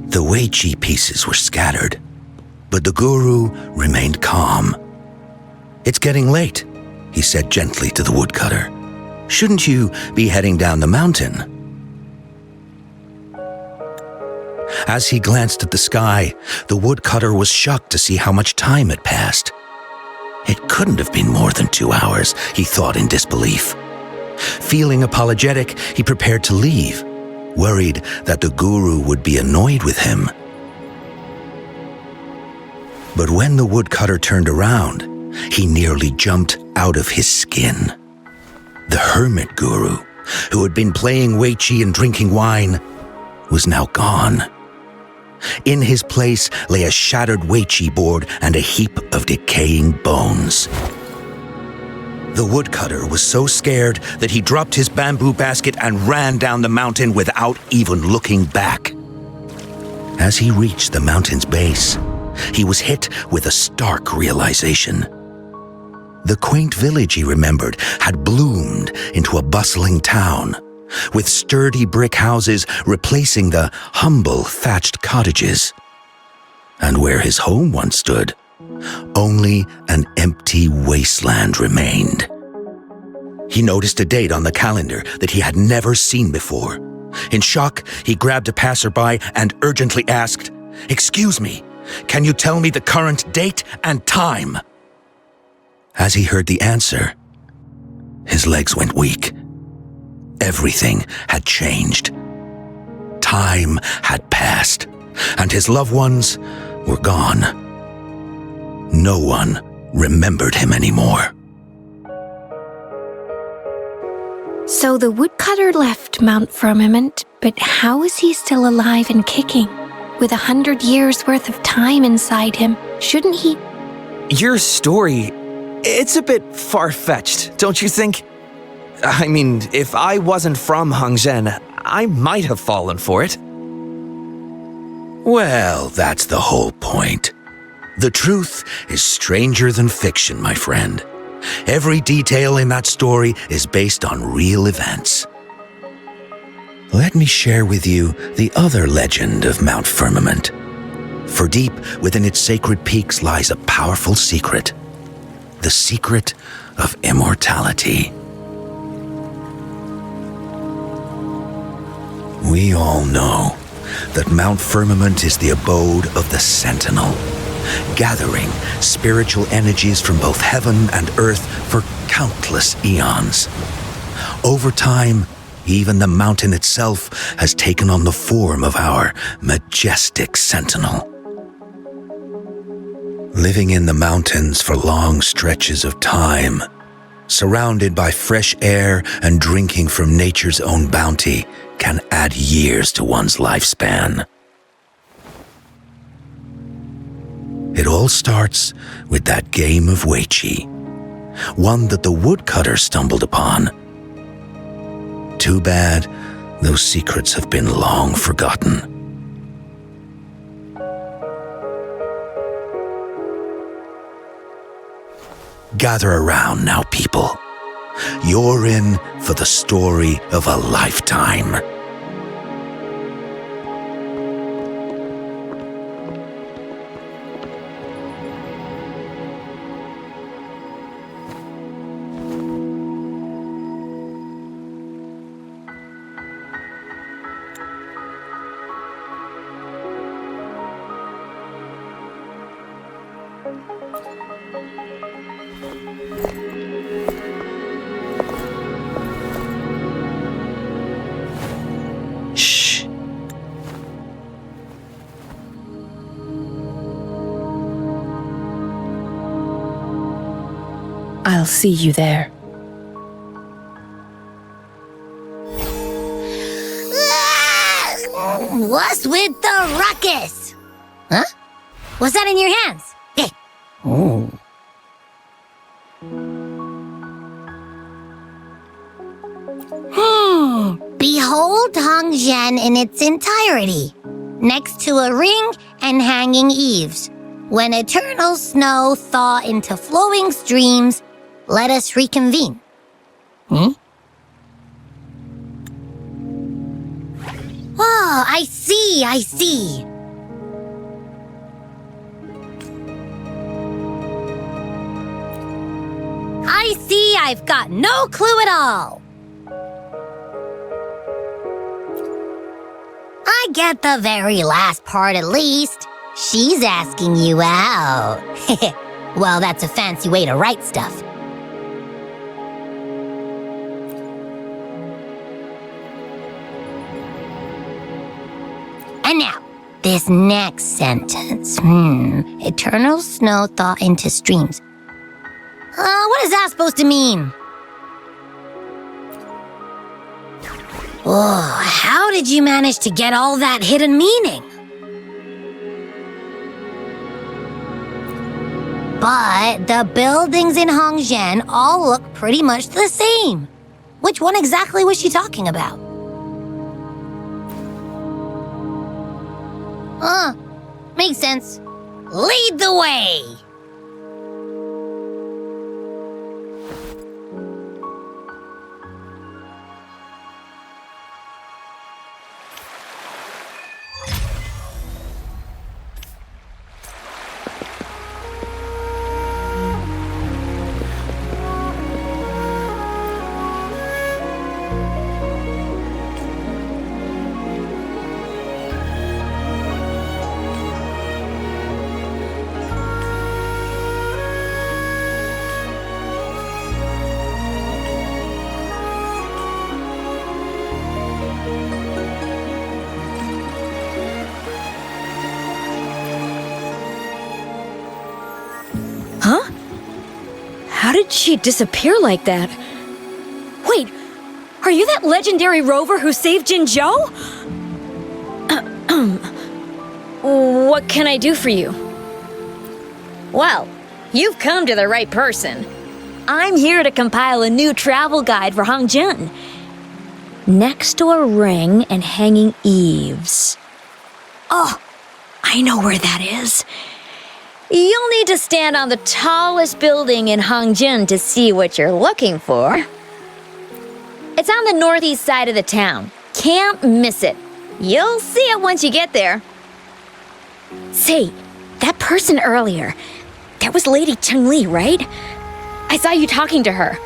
The Weiqi pieces were scattered, but the guru remained calm. "It's getting late," he said gently to the woodcutter. "Shouldn't you be heading down the mountain?" As he glanced at the sky, the woodcutter was shocked to see how much time had passed. It couldn't have been more than 2 hours, he thought in disbelief. Feeling apologetic, he prepared to leave, worried that the guru would be annoyed with him. But when the woodcutter turned around, he nearly jumped out of his skin. The hermit guru, who had been playing Weiqi and drinking wine, was now gone. In his place lay a shattered Weiqi board and a heap of decaying bones. The woodcutter was so scared that he dropped his bamboo basket and ran down the mountain without even looking back. As he reached the mountain's base, he was hit with a stark realization. The quaint village he remembered had bloomed into a bustling town, with sturdy brick houses replacing the humble thatched cottages. And where his home once stood, only an empty wasteland remained. He noticed a date on the calendar that he had never seen before. In shock, he grabbed a passerby and urgently asked, "Excuse me, can you tell me the current date and time?" As he heard the answer, his legs went weak. Everything had changed. Time had passed, and his loved ones were gone. No one remembered him anymore. So the woodcutter left Mount Firmament, but how is he still alive and kicking? With 100 years worth of time inside him, shouldn't he? Your story, it's a bit far-fetched, don't you think? I mean, if I wasn't from Hongzhen, I might have fallen for it. Well, that's the whole point. The truth is stranger than fiction, my friend. Every detail in that story is based on real events. Let me share with you the other legend of Mount Firmament. For deep within its sacred peaks lies a powerful secret. The secret of immortality. We all know that Mount Firmament is the abode of the Sentinel, gathering spiritual energies from both heaven and earth for countless eons. Over time, even the mountain itself has taken on the form of our majestic sentinel. Living in the mountains for long stretches of time, surrounded by fresh air and drinking from nature's own bounty, can add years to one's lifespan. It all starts with that game of Weiqi, one that the woodcutter stumbled upon. Too bad those secrets have been long forgotten. Gather around now, people. You're in for the story of a lifetime. I'll see you there. What's with the ruckus? Huh? What's that in your hands? Hey. Oh. Behold Hongzhen in its entirety, next to a ring and hanging eaves. When eternal snow thaw into flowing streams, let us reconvene. Oh, I see. I've got no clue at all. I get the very last part at least. She's asking you out. Well, that's a fancy way to write stuff. And now, this next sentence. Eternal snow thaw into streams. What is that supposed to mean? Oh, how did you manage to get all that hidden meaning? But the buildings in Hongzhen all look pretty much the same. Which one exactly was she talking about? Makes sense. Lead the way! Huh? How did she disappear like that? Wait, are you that legendary rover who saved Jinzhou? What can I do for you? Well, you've come to the right person. I'm here to compile a new travel guide for Hongzhen. Next door ring and hanging eaves. Oh, I know where that is. You'll need to stand on the tallest building in Hongzhen to see what you're looking for. It's on the northeast side of the town. Can't miss it. You'll see it once you get there. Say, that person earlier, that was Lady Changli, right? I saw you talking to her.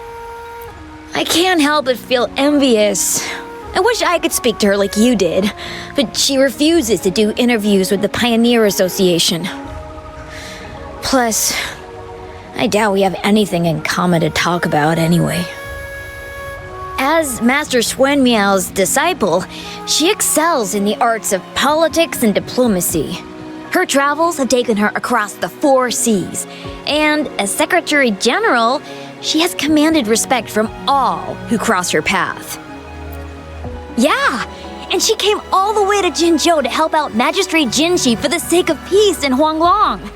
I can't help but feel envious. I wish I could speak to her like you did, but she refuses to do interviews with the Pioneer Association. Plus, I doubt we have anything in common to talk about anyway. As Master Xuanmiao's disciple, she excels in the arts of politics and diplomacy. Her travels have taken her across the 4 seas, and as Secretary General, she has commanded respect from all who cross her path. Yeah, and she came all the way to Jinzhou to help out Magistrate Jinxi for the sake of peace in Huanglong.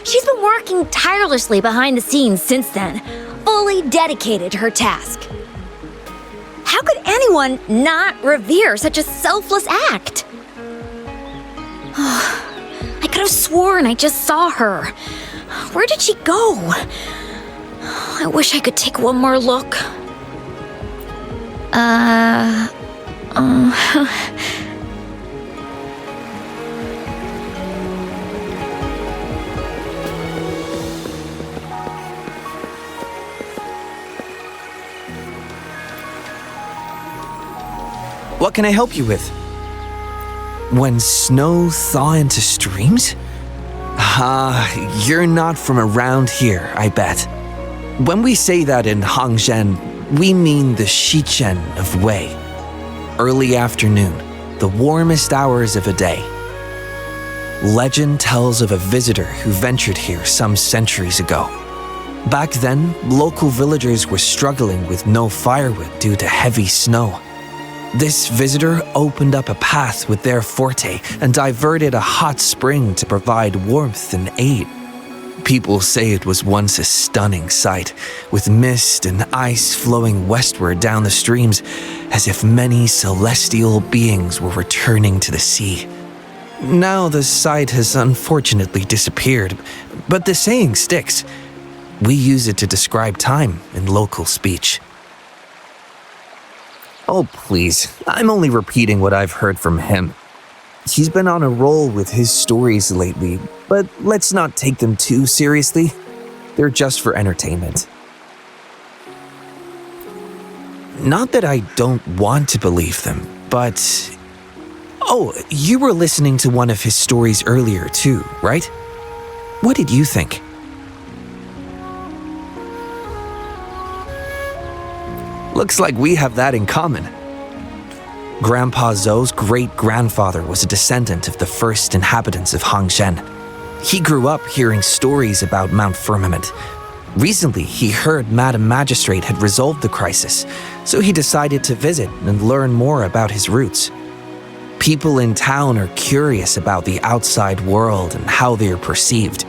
She's been working tirelessly behind the scenes since then, fully dedicated to her task. How could anyone not revere such a selfless act? I could have sworn I just saw her. Where did she go? I wish I could take one more look. What can I help you with? When snow thaw into streams? You're not from around here, I bet. When we say that in Hongzhen, we mean the Shichen of Wei. Early afternoon, the warmest hours of a day. Legend tells of a visitor who ventured here some centuries ago. Back then, local villagers were struggling with no firewood due to heavy snow. This visitor opened up a path with their forte and diverted a hot spring to provide warmth and aid. People say it was once a stunning sight, with mist and ice flowing westward down the streams, as if many celestial beings were returning to the sea. Now the sight has unfortunately disappeared, but the saying sticks. We use it to describe time in local speech. Oh, please, I'm only repeating what I've heard from him. He's been on a roll with his stories lately, but let's not take them too seriously. They're just for entertainment. Not that I don't want to believe them, but... Oh, you were listening to one of his stories earlier too, right? What did you think? Looks like we have that in common. Grandpa Zhou's great-grandfather was a descendant of the first inhabitants of Hongzhen. He grew up hearing stories about Mount Firmament. Recently, he heard Madam Magistrate had resolved the crisis, so he decided to visit and learn more about his roots. People in town are curious about the outside world and how they are perceived.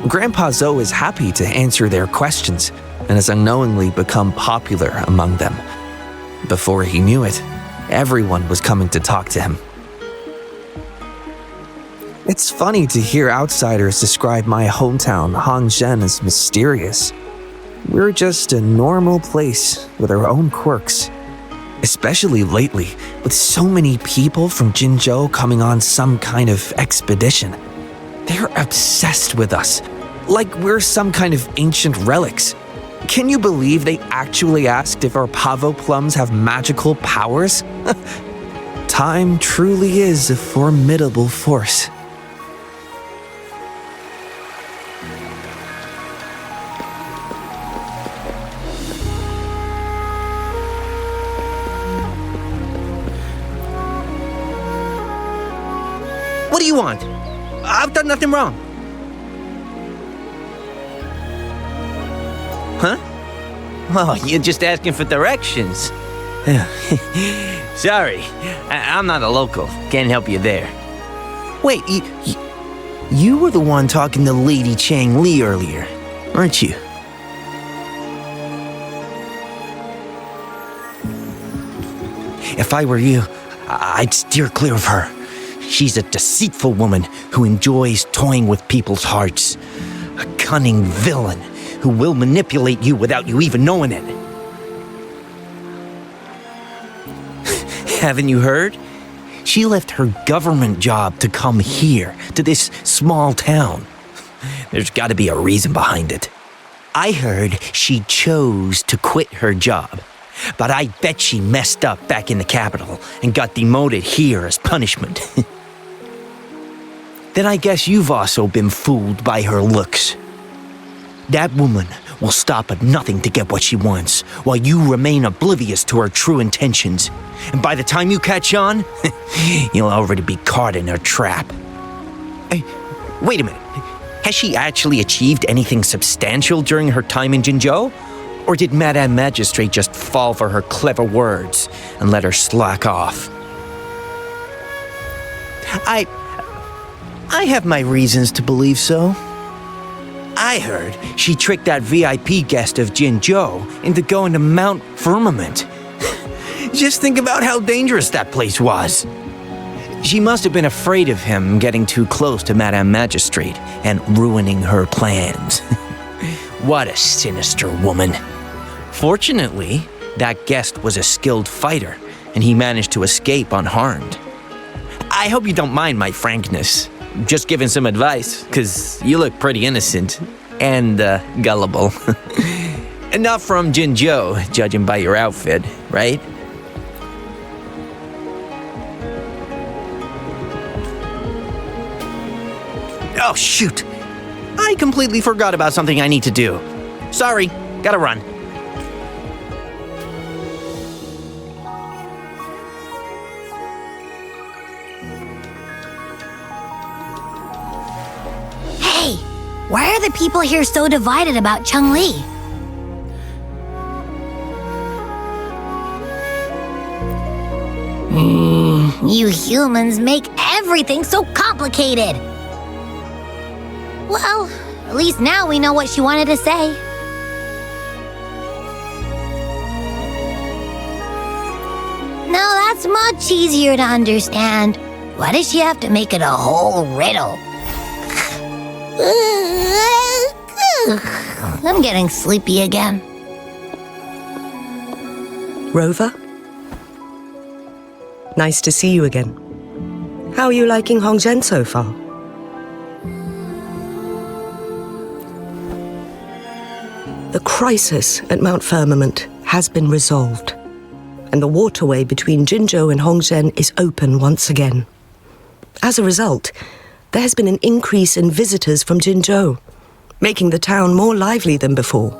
Grandpa Zhou is happy to answer their questions and has unknowingly become popular among them. Before he knew it, everyone was coming to talk to him. It's funny to hear outsiders describe my hometown, Hongzhen, as mysterious. We're just a normal place with our own quirks. Especially lately, with so many people from Jinzhou coming on some kind of expedition. They're obsessed with us, like we're some kind of ancient relics. Can you believe they actually asked if our pavo plums have magical powers? Time truly is a formidable force. What do you want? I've done nothing wrong. Huh? Oh, you're just asking for directions. Sorry, I'm not a local. Can't help you there. Wait, you were the one talking to Lady Changli earlier, weren't you? If I were you, I'd steer clear of her. She's a deceitful woman who enjoys toying with people's hearts. A cunning villain who will manipulate you without you even knowing it. Haven't you heard? She left her government job to come here, to this small town. There's got to be a reason behind it. I heard she chose to quit her job, but I bet she messed up back in the capital and got demoted here as punishment. Then I guess you've also been fooled by her looks. That woman will stop at nothing to get what she wants, while you remain oblivious to her true intentions. And by the time you catch on, you'll already be caught in her trap. Hey, wait a minute. Has she actually achieved anything substantial during her time in Jinzhou? Or did Madame Magistrate just fall for her clever words and let her slack off? I have my reasons to believe so. I heard she tricked that VIP guest of Jinzhou into going to Mount Firmament. Just think about how dangerous that place was. She must have been afraid of him getting too close to Madame Magistrate and ruining her plans. What a sinister woman. Fortunately, that guest was a skilled fighter, and he managed to escape unharmed. I hope you don't mind my frankness. Just giving some advice, because you look pretty innocent and gullible. And not from Jinzhou, judging by your outfit, right? Oh, shoot. I completely forgot about something I need to do. Sorry, gotta run. Hey, why are the people here so divided about Changli? You humans make everything so complicated. Well, at least now we know what she wanted to say. Now that's much easier to understand. Why does she have to make it a whole riddle? I'm getting sleepy again. Rover? Nice to see you again. How are you liking Hongzhen so far? The crisis at Mount Firmament has been resolved. and the waterway between Jinzhou and Hongzhen is open once again. As a result, there has been an increase in visitors from Jinzhou, making the town more lively than before.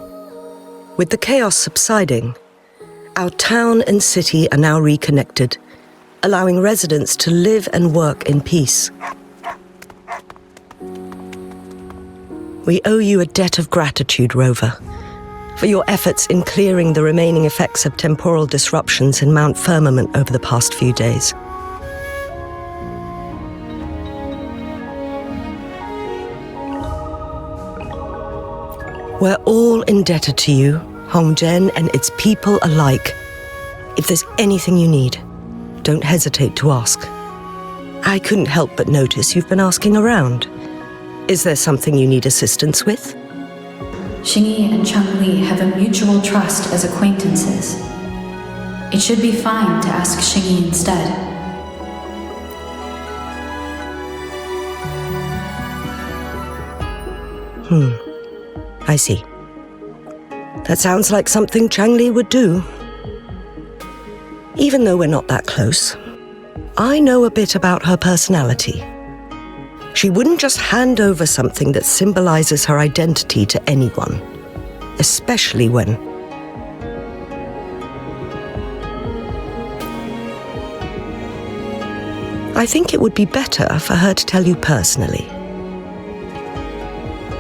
With the chaos subsiding, our town and city are now reconnected, allowing residents to live and work in peace. We owe you a debt of gratitude, Rover, for your efforts in clearing the remaining effects of temporal disruptions in Mount Firmament over the past few days. We're all indebted to you, Hongzhen and its people alike. If there's anything you need, don't hesitate to ask. I couldn't help but notice you've been asking around. Is there something you need assistance with? Xinyi and Changli have a mutual trust as acquaintances. It should be fine to ask Xinyi instead. I see. That sounds like something Changli would do. Even though we're not that close, I know a bit about her personality. She wouldn't just hand over something that symbolizes her identity to anyone, especially when... I think it would be better for her to tell you personally.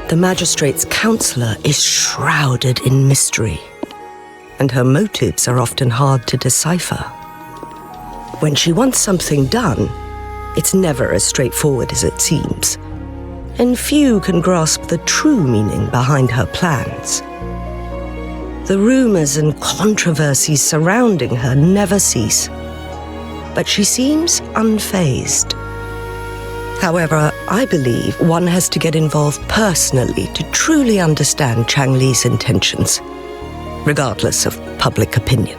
The magistrate's counselor is shrouded in mystery, and her motives are often hard to decipher. When she wants something done, it's never as straightforward as it seems, and few can grasp the true meaning behind her plans. The rumors and controversies surrounding her never cease, but she seems unfazed. However, I believe one has to get involved personally to truly understand Changli's intentions, regardless of public opinion.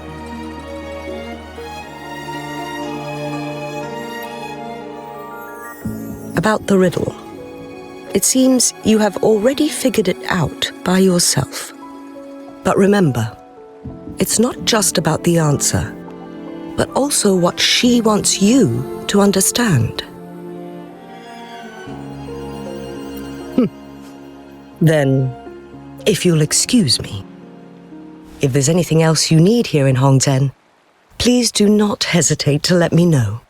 About the riddle. It seems you have already figured it out by yourself. But remember, it's not just about the answer, but also what she wants you to understand. Then, if you'll excuse me, if there's anything else you need here in Hongzhen, please do not hesitate to let me know.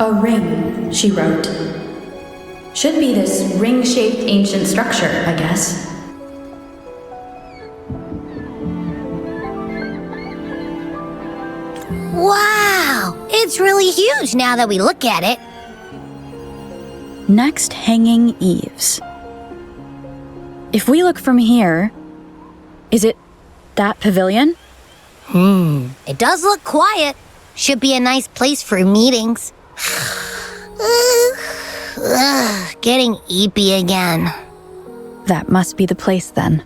A ring, she wrote. Should be this ring-shaped ancient structure, I guess. Wow! It's really huge now that we look at it. Next, hanging eaves. If we look from here, is it that pavilion? It does look quiet. Should be a nice place for meetings. Getting eepy again. That must be the place then.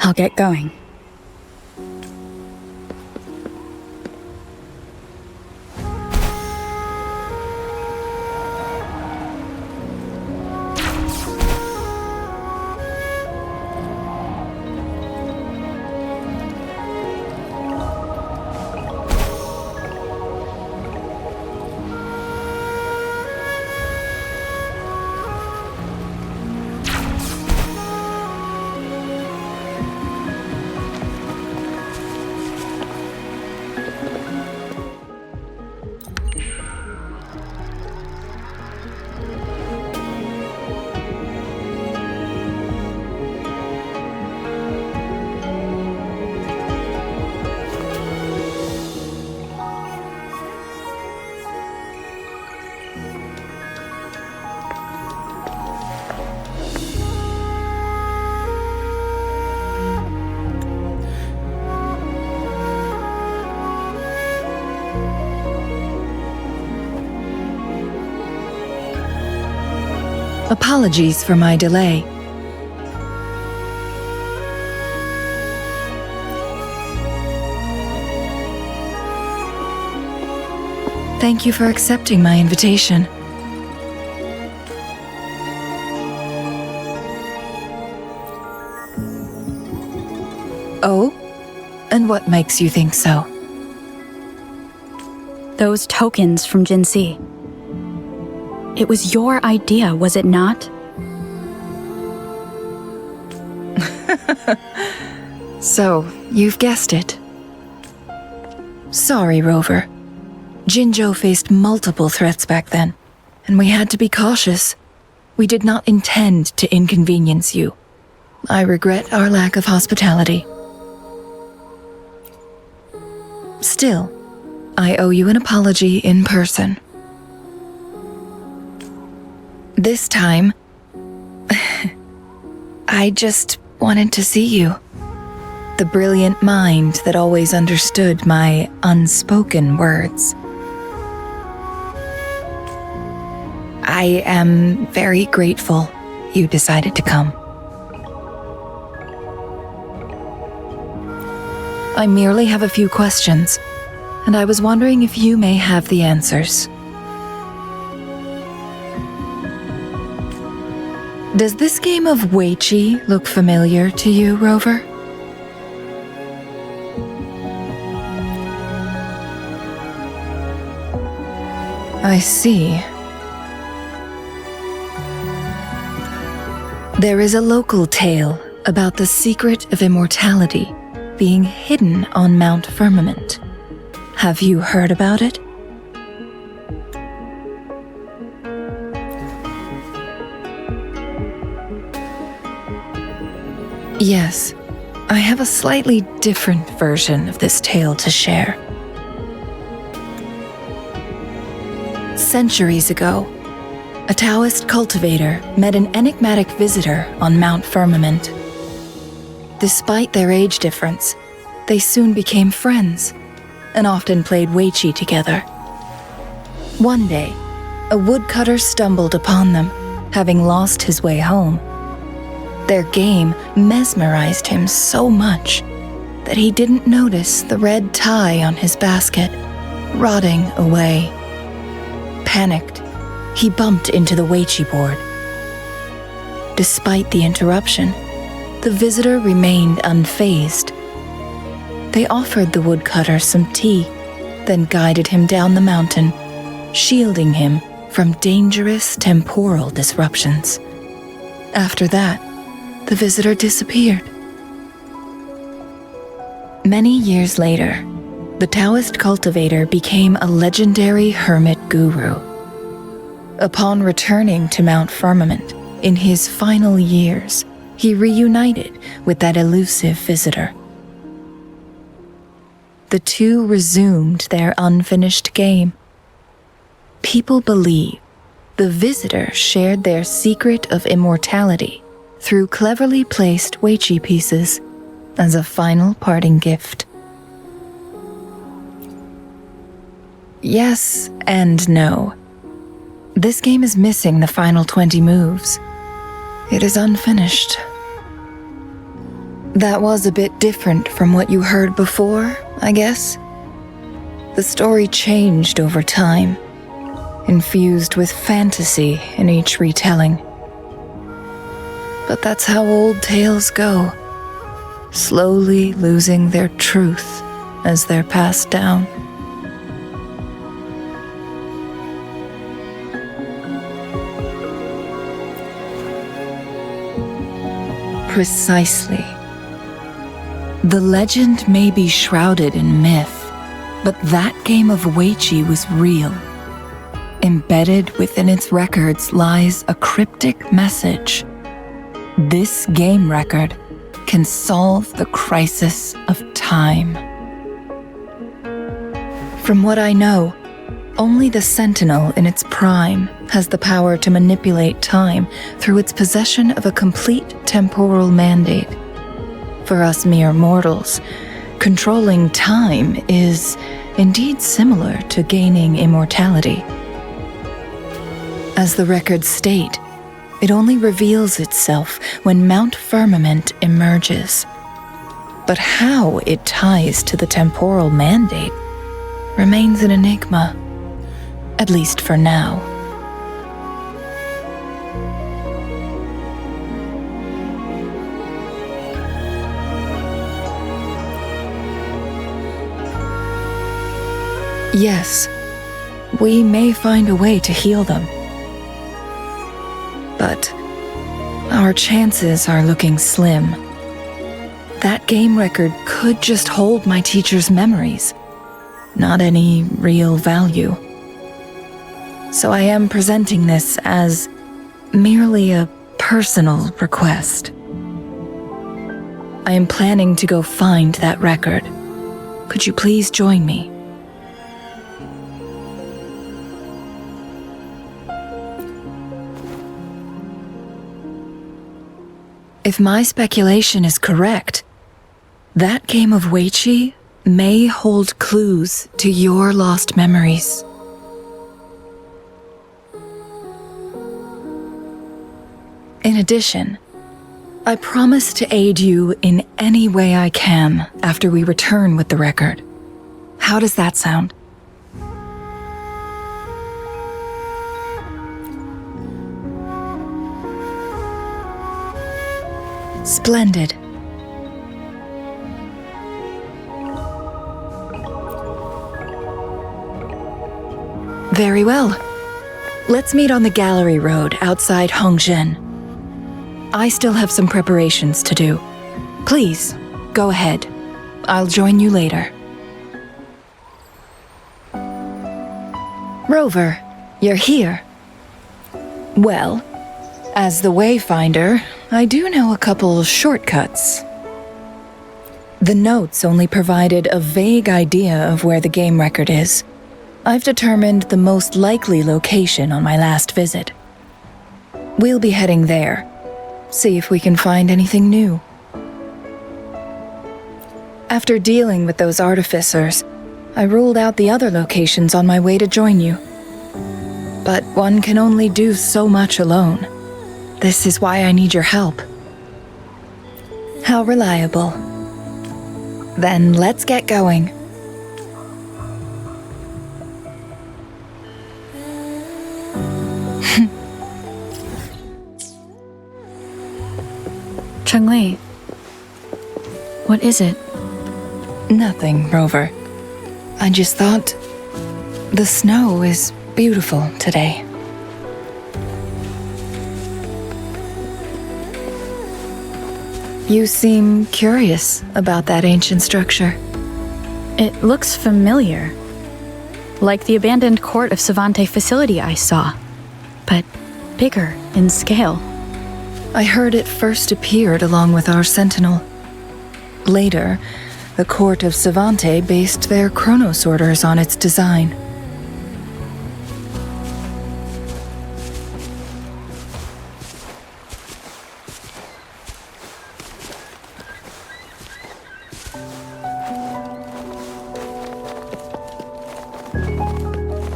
I'll get going. Apologies for my delay. Thank you for accepting my invitation. Oh? And what makes you think so? Those tokens from Xinyi. It was your idea, was it not? So, you've guessed it. Sorry, Rover. Jinzhou faced multiple threats back then, and we had to be cautious. We did not intend to inconvenience you. I regret our lack of hospitality. Still, I owe you an apology in person. This time, I just wanted to see you. The brilliant mind that always understood my unspoken words. I am very grateful you decided to come. I merely have a few questions, and I was wondering if you may have the answers. Does this game of Weiqi look familiar to you, Rover? I see. There is a local tale about the secret of immortality being hidden on Mount Firmament. Have you heard about it? Yes, I have a slightly different version of this tale to share. Centuries ago, a Taoist cultivator met an enigmatic visitor on Mount Firmament. Despite their age difference, they soon became friends and often played Weiqi together. One day, a woodcutter stumbled upon them, having lost his way home. Their game mesmerized him so much that he didn't notice the red tie on his basket, rotting away. Panicked, he bumped into the Weiqi board. Despite the interruption, the visitor remained unfazed. They offered the woodcutter some tea, then guided him down the mountain, shielding him from dangerous temporal disruptions. After that, the visitor disappeared. Many years later, the Taoist cultivator became a legendary hermit guru. Upon returning to Mount Firmament in his final years, he reunited with that elusive visitor. The two resumed their unfinished game. People believe the visitor shared their secret of immortality through cleverly placed Weiqi pieces as a final parting gift. Yes and no. This game is missing the final 20 moves. It is unfinished. That was a bit different from what you heard before, I guess. The story changed over time, infused with fantasy in each retelling. But that's how old tales go, slowly losing their truth as they're passed down. Precisely. The legend may be shrouded in myth, but that game of Weiqi was real. Embedded within its records lies a cryptic message. This game record can solve the crisis of time. From what I know, only the Sentinel in its prime has the power to manipulate time through its possession of a complete temporal mandate. For us mere mortals, controlling time is indeed similar to gaining immortality. As the records state, it only reveals itself when Mount Firmament emerges. But how it ties to the temporal mandate remains an enigma, at least for now. Yes, we may find a way to heal them. But our chances are looking slim. That game record could just hold my teacher's memories, not any real value. So I am presenting this as merely a personal request. I am planning to go find that record. Could you please join me? If my speculation is correct, that game of Weiqi may hold clues to your lost memories. In addition, I promise to aid you in any way I can after we return with the record. How does that sound? Splendid. Very well. Let's meet on the gallery road outside Hongzhen. I still have some preparations to do. Please, go ahead. I'll join you later. Rover, you're here. Well, as the Wayfinder, I do know a couple shortcuts. The notes only provided a vague idea of where the game record is. I've determined the most likely location on my last visit. We'll be heading there. See if we can find anything new. After dealing with those artificers, I ruled out the other locations on my way to join you. But one can only do so much alone. This is why I need your help. How reliable. Then let's get going. Changli, what is it? Nothing, Rover. I just thought the snow is beautiful today. You seem curious about that ancient structure. It looks familiar. Like the abandoned court of Savante facility I saw, but bigger in scale. I heard it first appeared along with our Sentinel. Later, the court of Savante based their Chrono sorters on its design.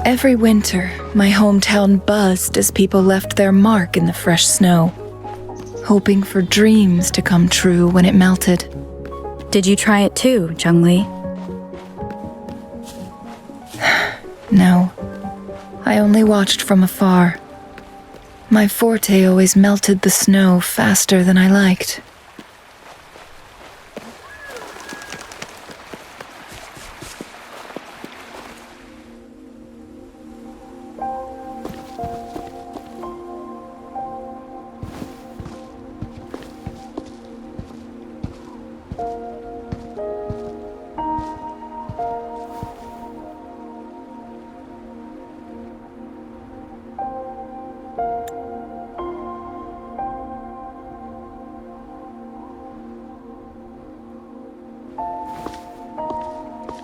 Every winter, my hometown buzzed as people left their mark in the fresh snow, hoping for dreams to come true when it melted. Did you try it too, Changli? No, I only watched from afar. My forte always melted the snow faster than I liked.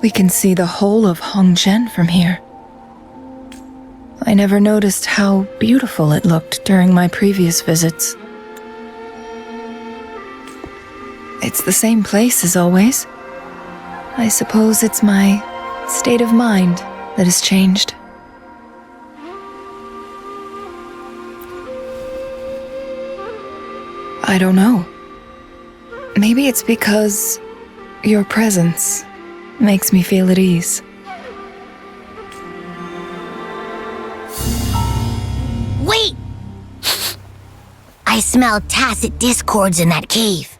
We can see the whole of Hongzhen from here. I never noticed how beautiful it looked during my previous visits. It's the same place as always. I suppose it's my state of mind that has changed. I don't know. Maybe it's because your presence makes me feel at ease. Wait! I smell tacit discords in that cave.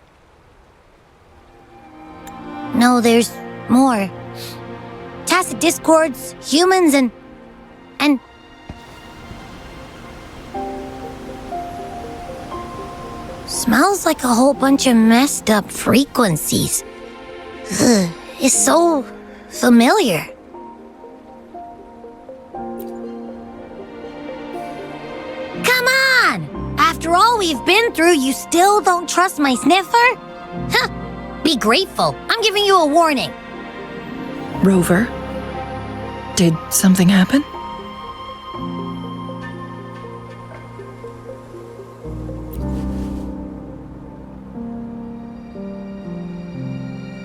No, there's more. Tacit discords, humans, and... Smells like a whole bunch of messed up frequencies. Ugh, it's so familiar. Come on! After all we've been through, you still don't trust my sniffer? Huh! Be grateful. I'm giving you a warning. Rover, did something happen?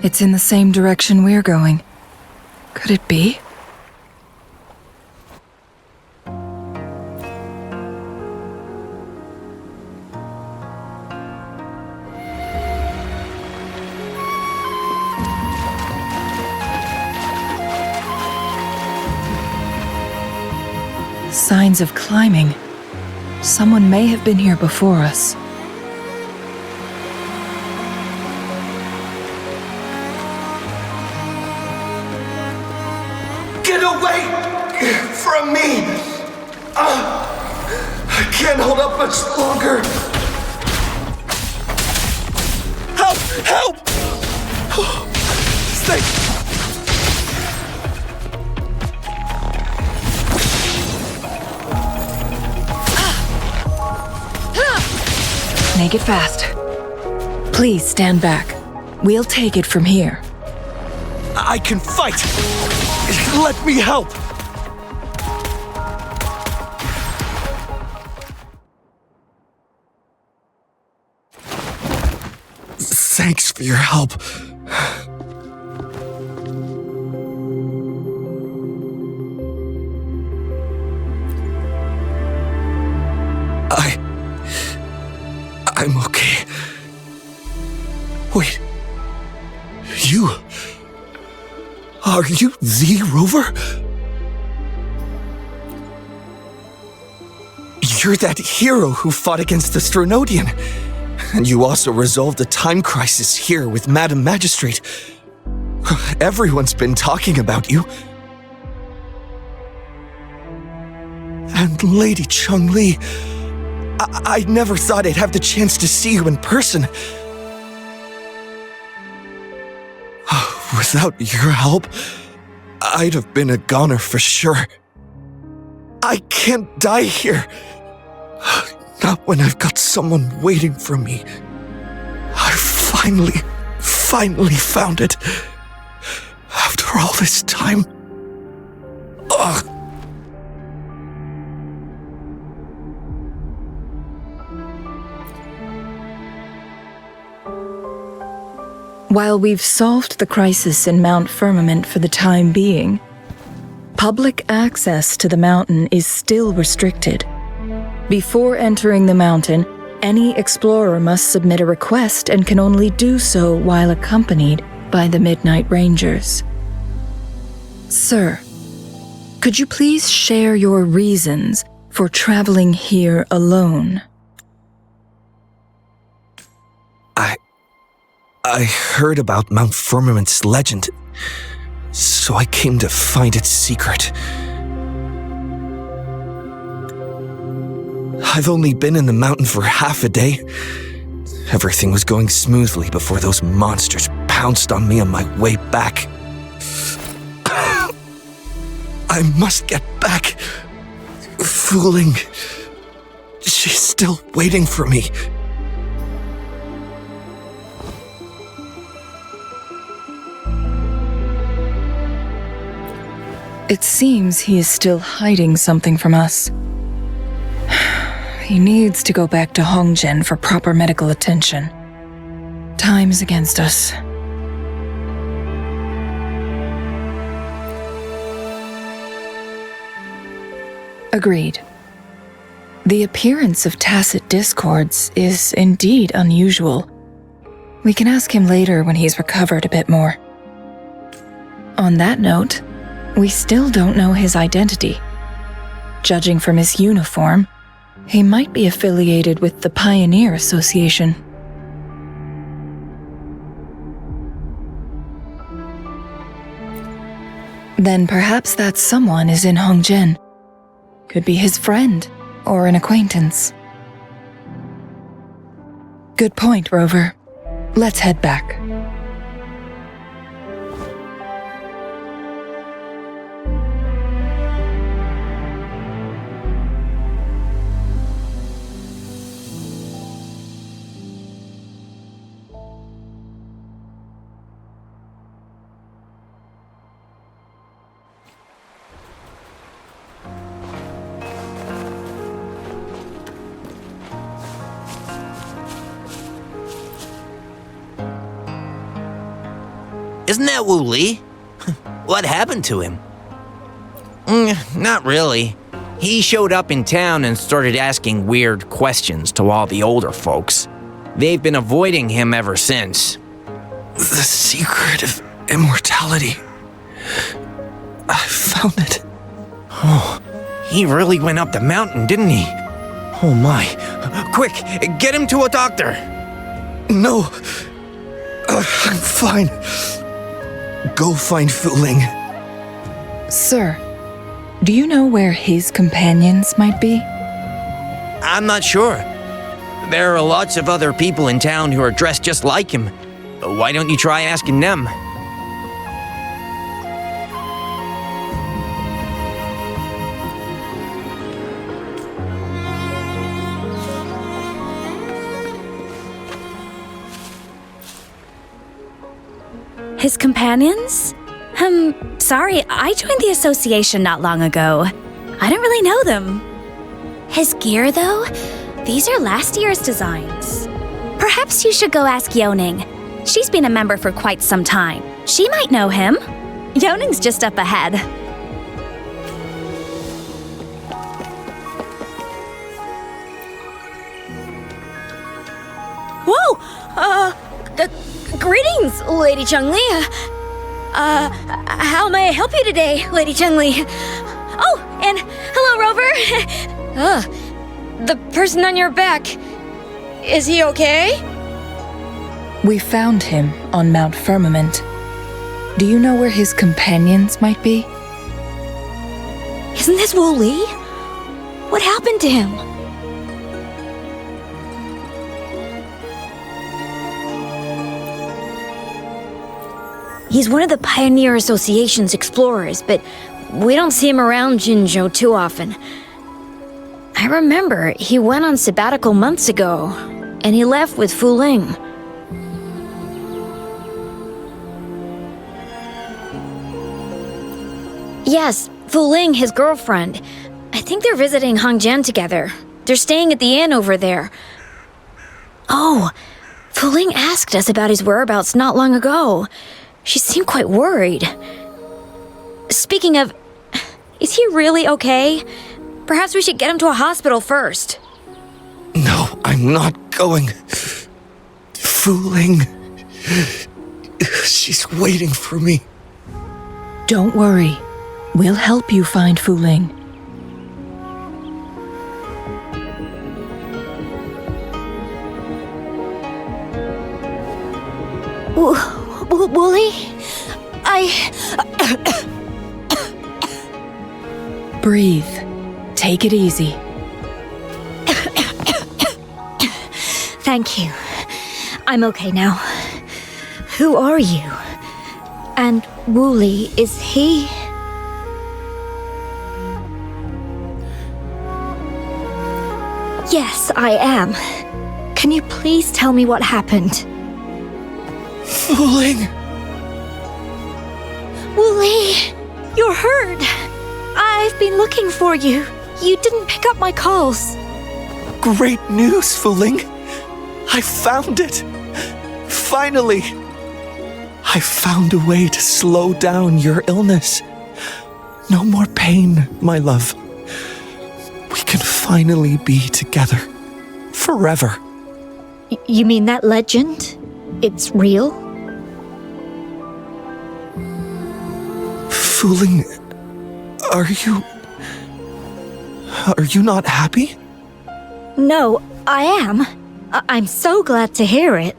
It's in the same direction we're going. Could it be? Signs of climbing. Someone may have been here before us. Get away from me! I can't hold up much longer. Help! Help! Stay! Make it fast. Please stand back. We'll take it from here. I can fight! Let me help! Thanks for your help. I'm okay. Wait. Are you the Rover? You're that hero who fought against the Stronodian. And you also resolved a time crisis here with Madam Magistrate. Everyone's been talking about you. And Lady Changli, I never thought I'd have the chance to see you in person. Without your help, I'd have been a goner for sure. I can't die here. Not when I've got someone waiting for me. I finally found it. After all this time. Ugh. While we've solved the crisis in Mount Firmament for the time being, public access to the mountain is still restricted. Before entering the mountain, Any explorer must submit a request and can only do so while accompanied by the Midnight Rangers. Sir, could you please share your reasons for traveling here alone? I heard about Mount Firmament's legend, so I came to find its secret. I've only been in the mountain for half a day. Everything was going smoothly before those monsters pounced on me on my way back. I must get back. Fooling. She's still waiting for me. It seems he is still hiding something from us. He needs to go back to Hongzhen for proper medical attention. Time is against us. Agreed. The appearance of tacit discords is indeed unusual. We can ask him later when he's recovered a bit more. On that note, we still don't know his identity. Judging from his uniform, he might be affiliated with the Pioneer Association. Then perhaps that someone is in Hongzhen. Could be his friend or an acquaintance. Good point, Rover. Let's head back. Isn't that Wuli? What happened to him? Not really. He showed up in town and started asking weird questions to all the older folks. They've been avoiding him ever since. The secret of immortality. I found it. Oh, he really went up the mountain, didn't he? Oh my. Quick, get him to a doctor. No. I'm fine. Go find Fuling. Sir, do you know where his companions might be? I'm not sure. There are lots of other people in town who are dressed just like him. Why don't you try asking them? His companions? Sorry, I joined the association not long ago. I don't really know them. His gear, though? These are last year's designs. Perhaps you should go ask Yoning. She's been a member for quite some time. She might know him. Yoning's just up ahead. Whoa! Greetings, Lady Changli. How may I help you today, Lady Changli? Oh, and hello, Rover. The person on your back. Is he okay? We found him on Mount Firmament. Do you know where his companions might be? Isn't this Wuli? What happened to him? He's one of the Pioneer Association's explorers, but we don't see him around Jinzhou too often. I remember he went on sabbatical months ago, and he left with Fuling. Yes, Fuling, his girlfriend. I think they're visiting Hongzhen together. They're staying at the inn over there. Oh, Fuling asked us about his whereabouts not long ago. She seemed quite worried. Speaking of, is he really okay? Perhaps we should get him to a hospital first. No. I'm not going. Fooling. She's waiting for me. Don't worry. We'll help you find Fooling. Wuli? Breathe. Take it easy. Thank you. I'm okay now. Who are you? And Wuli, is he? Yes, I am. Can you please tell me what happened? Fooling! Wuli, you're hurt. I've been looking for you. You didn't pick up my calls. Great news, Fooling! I found it! Finally! I found a way to slow down your illness. No more pain, my love. We can finally be together. Forever. You mean that legend? It's real? Fooling, are you not happy? No, I am. I'm so glad to hear it.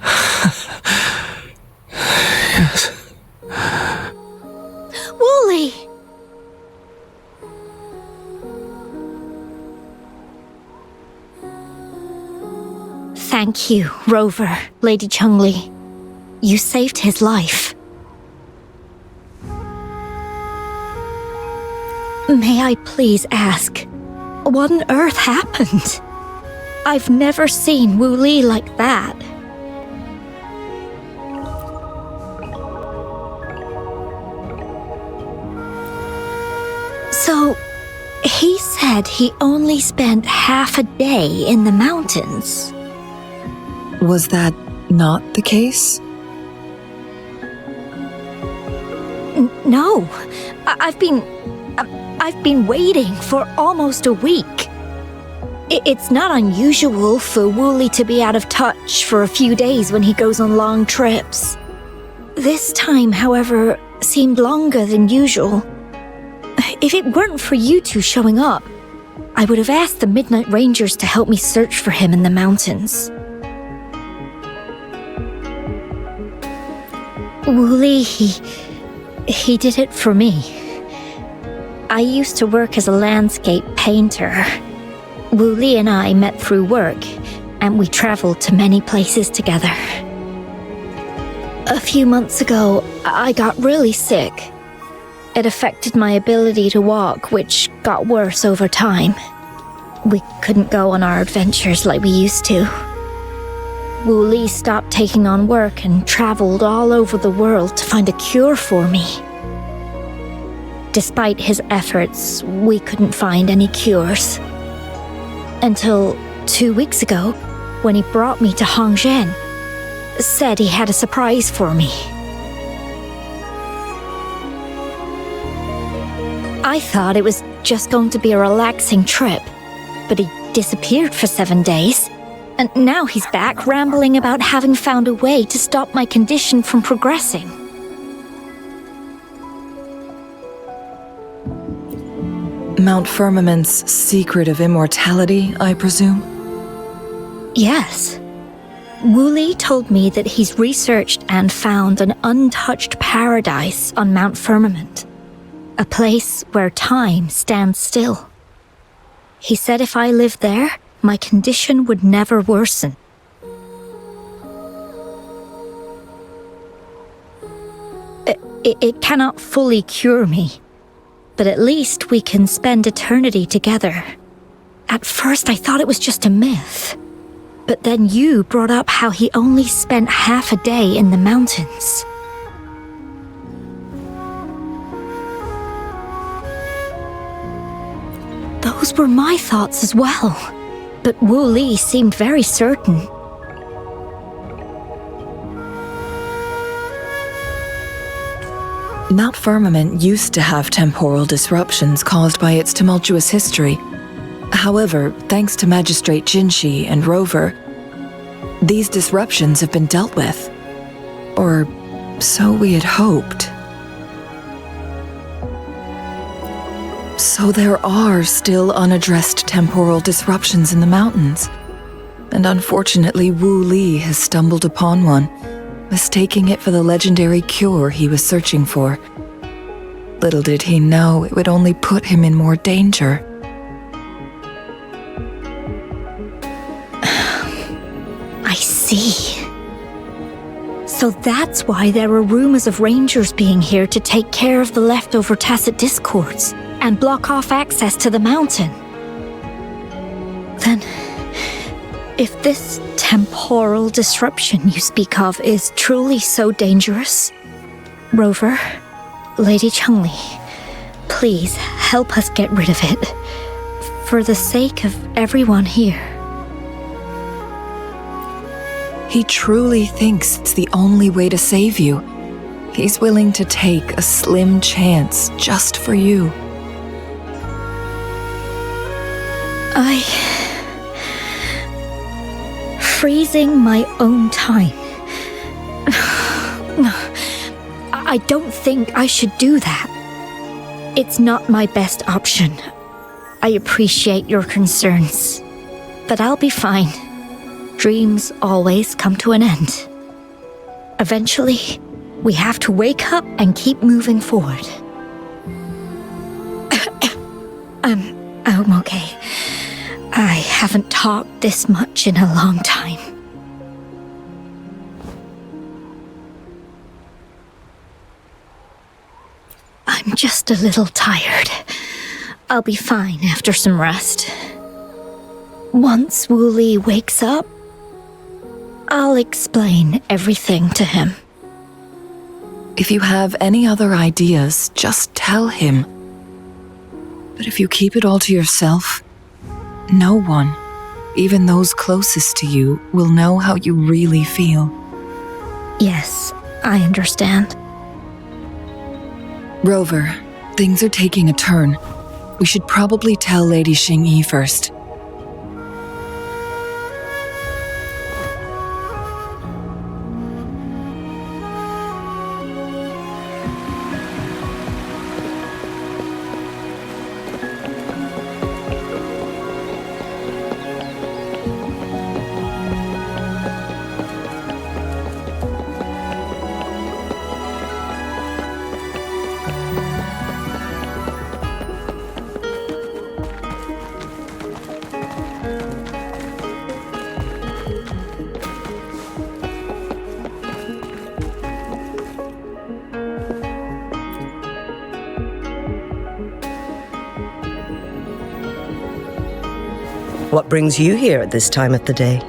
Yes. Wuli! Thank you, Rover, Lady Changli. You saved his life. May I please ask, what on earth happened? I've never seen Wuli like that. So, he said he only spent half a day in the mountains. Was that not the case? No, I've been waiting for almost a week. It's not unusual for Wuli to be out of touch for a few days when he goes on long trips. This time, however, seemed longer than usual. If it weren't for you two showing up, I would have asked the Midnight Rangers to help me search for him in the mountains. Wuli, he did it for me. I used to work as a landscape painter. Wuli and I met through work, and we traveled to many places together. A few months ago, I got really sick. It affected my ability to walk, which got worse over time. We couldn't go on our adventures like we used to. Wuli stopped taking on work and traveled all over the world to find a cure for me. Despite his efforts, we couldn't find any cures. Until 2 weeks ago, when he brought me to Hongzhen, said he had a surprise for me. I thought it was just going to be a relaxing trip, but he disappeared for 7 days. And now he's back rambling about having found a way to stop my condition from progressing. Mount Firmament's secret of immortality, I presume? Yes. Wuli told me that he's researched and found an untouched paradise on Mount Firmament. A place where time stands still. He said if I lived there, my condition would never worsen. It cannot fully cure me, but at least we can spend eternity together. At first I thought it was just a myth, but then you brought up how he only spent half a day in the mountains. Those were my thoughts as well, but Wuli seemed very certain. Mount Firmament used to have temporal disruptions caused by its tumultuous history, However, thanks to Magistrate Xinyi and Rover, these disruptions have been dealt with. Or so we had hoped. So there are still unaddressed temporal disruptions in the mountains. And unfortunately, Wuli has stumbled upon one, mistaking it for the legendary cure he was searching for. Little did he know it would only put him in more danger. I see. So that's why there are rumors of rangers being here to take care of the leftover tacit discords and block off access to the mountain. Then, if this temporal disruption you speak of is truly so dangerous, Rover, Lady Changli, please help us get rid of it, for the sake of everyone here. He truly thinks it's the only way to save you. He's willing to take a slim chance just for you. Freezing my own time. I don't think I should do that. It's not my best option. I appreciate your concerns, but I'll be fine. Dreams always come to an end. Eventually, we have to wake up and keep moving forward. I'm okay. I haven't talked this much in a long time. I'm just a little tired. I'll be fine after some rest. Once Wuli wakes up, I'll explain everything to him. If you have any other ideas, just tell him. But if you keep it all to yourself, no one, even those closest to you, will know how you really feel. Yes, I understand. Rover, things are taking a turn. We should probably tell Lady Xinyi first. What brings you here at this time of the day?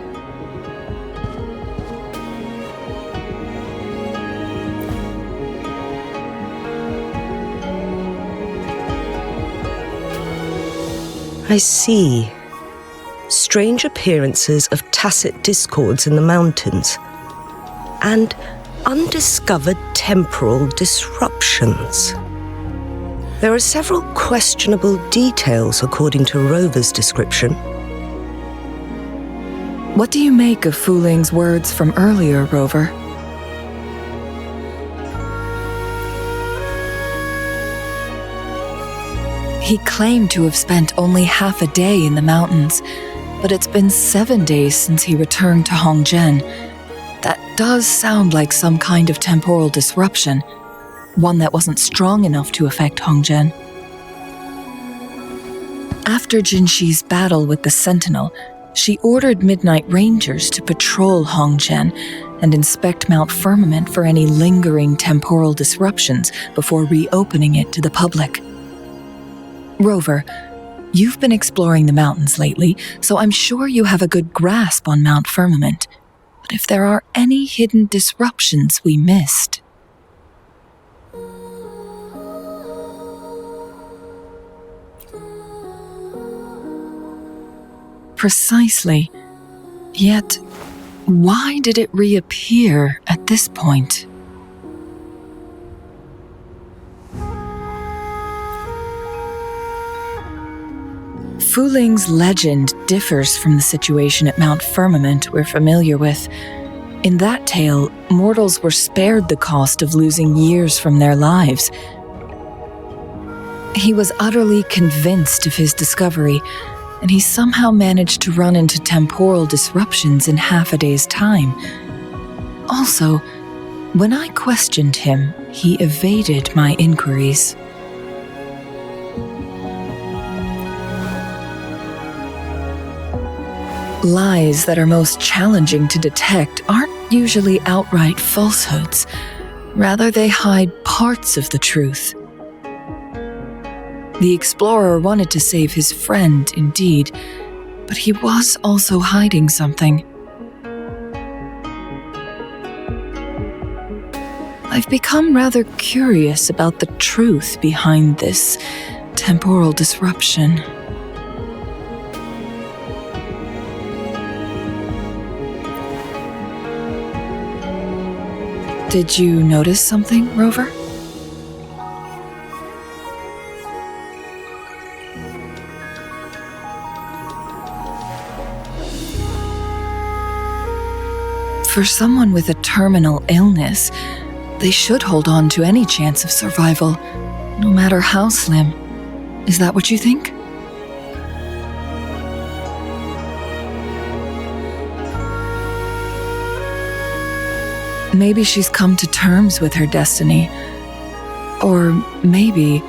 I see. Strange appearances of tacit discords in the mountains, and undiscovered temporal disruptions. There are several questionable details according to Rover's description. What do you make of Fuling's words from earlier, Rover? He claimed to have spent only half a day in the mountains, but it's been 7 days since he returned to Hongzhen. That does sound like some kind of temporal disruption, one that wasn't strong enough to affect Hongzhen. After Jinxi's battle with the Sentinel, she ordered Midnight Rangers to patrol Hongzhen and inspect Mount Firmament for any lingering temporal disruptions before reopening it to the public. Rover, you've been exploring the mountains lately, so I'm sure you have a good grasp on Mount Firmament. But if there are any hidden disruptions we missed... Precisely. Yet, why did it reappear at this point? Fuling's legend differs from the situation at Mount Firmament we're familiar with. In that tale, mortals were spared the cost of losing years from their lives. He was utterly convinced of his discovery, and he somehow managed to run into temporal disruptions in half a day's time. Also, when I questioned him, he evaded my inquiries. Lies that are most challenging to detect aren't usually outright falsehoods. Rather, they hide parts of the truth. The explorer wanted to save his friend, indeed, but he was also hiding something. I've become rather curious about the truth behind this temporal disruption. Did you notice something, Rover? For someone with a terminal illness, they should hold on to any chance of survival, no matter how slim. Is that what you think? Maybe she's come to terms with her destiny. Or maybe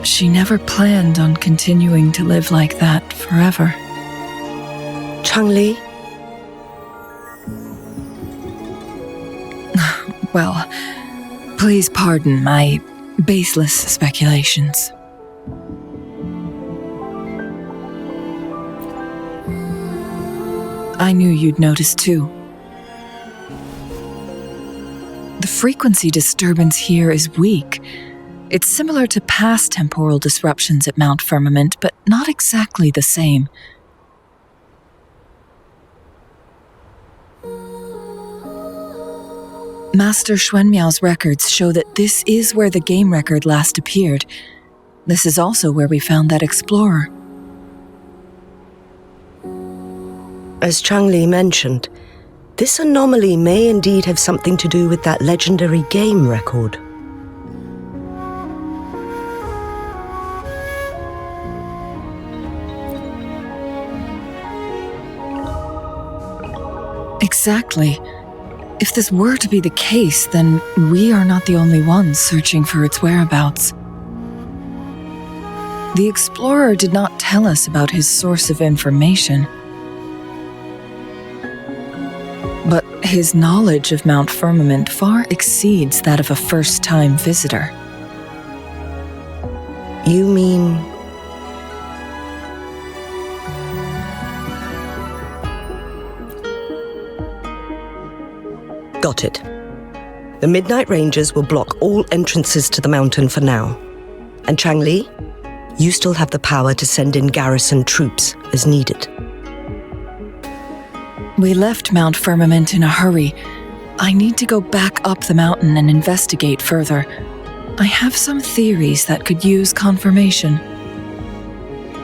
she never planned on continuing to live like that forever. Changli? Well, please pardon my baseless speculations. I knew you'd notice too. The frequency disturbance here is weak. It's similar to past temporal disruptions at Mount Firmament, but not exactly the same. Master Xuanmiao's records show that this is where the game record last appeared. This is also where we found that explorer. As Changli mentioned, this anomaly may indeed have something to do with that legendary game record. Exactly. If this were to be the case, then we are not the only ones searching for its whereabouts. The explorer did not tell us about his source of information. But his knowledge of Mount Firmament far exceeds that of a first-time visitor. You mean... Got it. The Midnight Rangers will block all entrances to the mountain for now. And Changli, you still have the power to send in garrison troops as needed. We left Mount Firmament in a hurry. I need to go back up the mountain and investigate further. I have some theories that could use confirmation.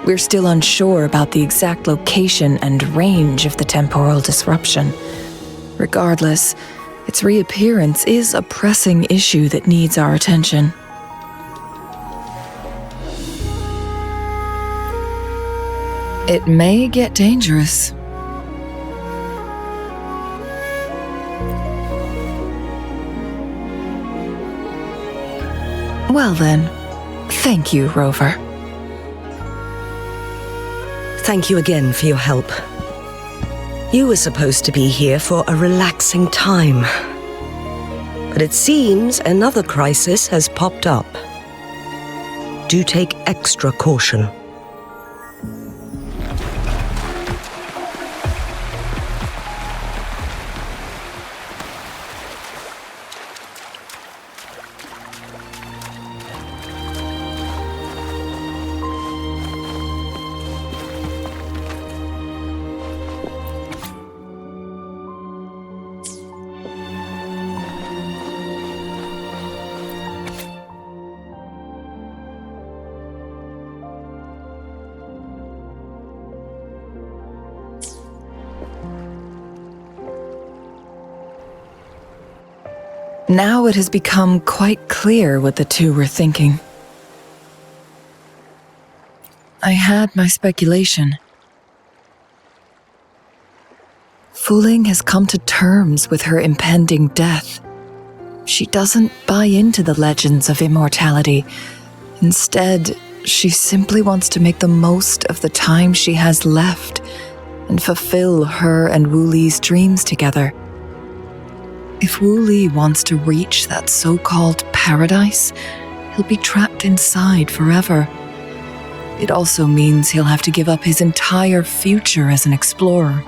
We're still unsure about the exact location and range of the temporal disruption. Regardless, its reappearance is a pressing issue that needs our attention. It may get dangerous. Well then, thank you, Rover. Thank you again for your help. You were supposed to be here for a relaxing time. But it seems another crisis has popped up. Do take extra caution. Now it has become quite clear what the two were thinking. I had my speculation. Fuling has come to terms with her impending death. She doesn't buy into the legends of immortality. Instead, she simply wants to make the most of the time she has left and fulfill her and Wuli's dreams together. If Wuli wants to reach that so-called paradise, he'll be trapped inside forever. It also means he'll have to give up his entire future as an explorer.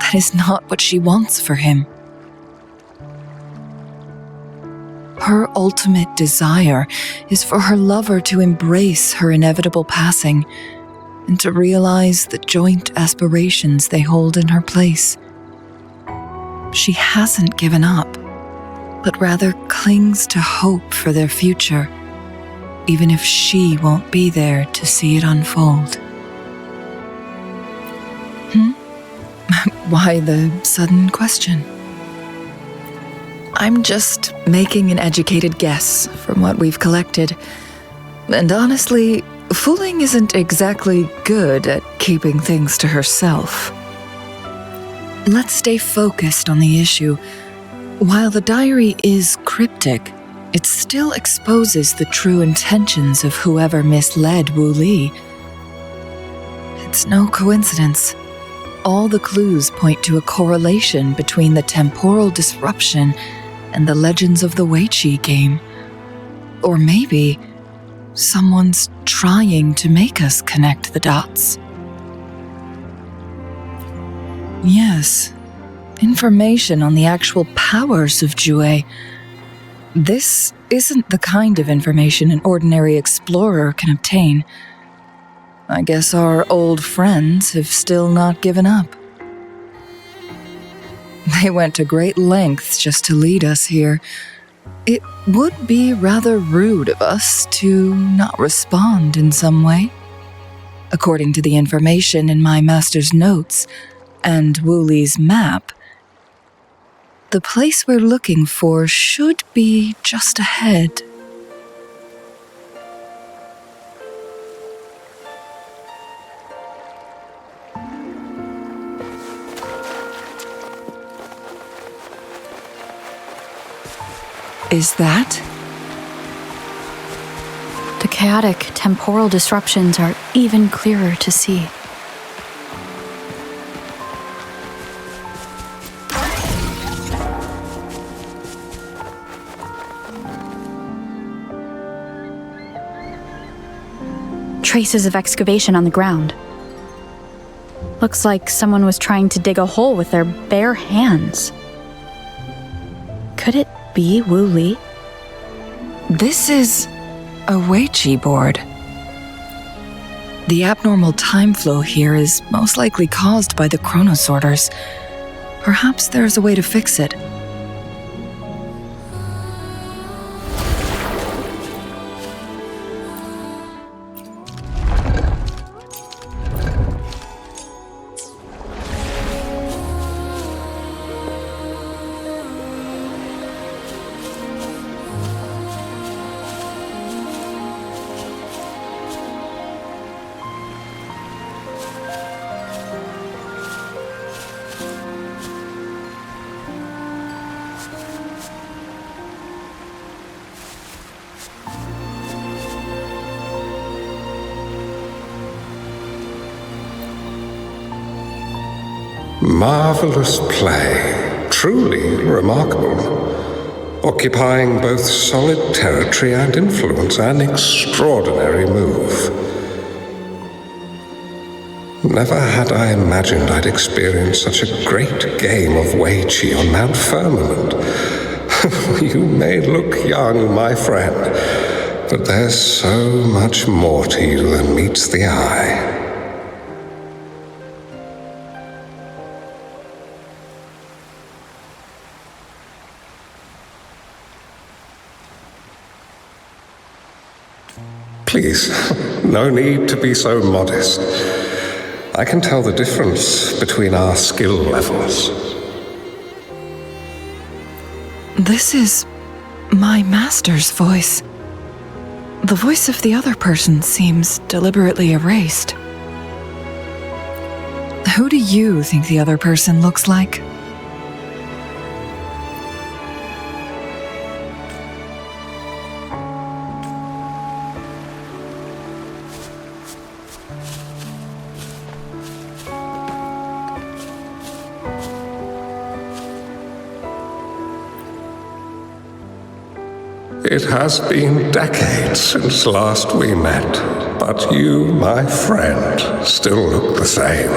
That is not what she wants for him. Her ultimate desire is for her lover to embrace her inevitable passing and to realize the joint aspirations they hold in her place. She hasn't given up, but rather clings to hope for their future, even if she won't be there to see it unfold. Why the sudden question? I'm just making an educated guess from what we've collected. And honestly, Fuling isn't exactly good at keeping things to herself. Let's stay focused on the issue. While the diary is cryptic, it still exposes the true intentions of whoever misled Wuli. It's no coincidence. All the clues point to a correlation between the temporal disruption and the legends of the Weiqi game. Or maybe someone's trying to make us connect the dots. Yes, information on the actual powers of Jue. This isn't the kind of information an ordinary explorer can obtain. I guess our old friends have still not given up. They went to great lengths just to lead us here. It would be rather rude of us to not respond in some way. According to the information in my master's notes and Wuli's map, the place we're looking for should be just ahead. Is that? The chaotic temporal disruptions are even clearer to see. Traces of excavation on the ground. Looks like someone was trying to dig a hole with their bare hands. Could it be Wuli? This is a Weiqi board. The abnormal time flow here is most likely caused by the Chrono sorters. Perhaps there's a way to fix it. Marvelous play, truly remarkable, occupying both solid territory and influence, an extraordinary move. Never had I imagined I'd experience such a great game of Weiqi on Mount Firmament. You may look young, my friend, but there's so much more to you than meets the eye. Please, no need to be so modest. I can tell the difference between our skill levels. This is my master's voice. The voice of the other person seems deliberately erased. Who do you think the other person looks like? It has been decades since last we met, but you, my friend, still look the same.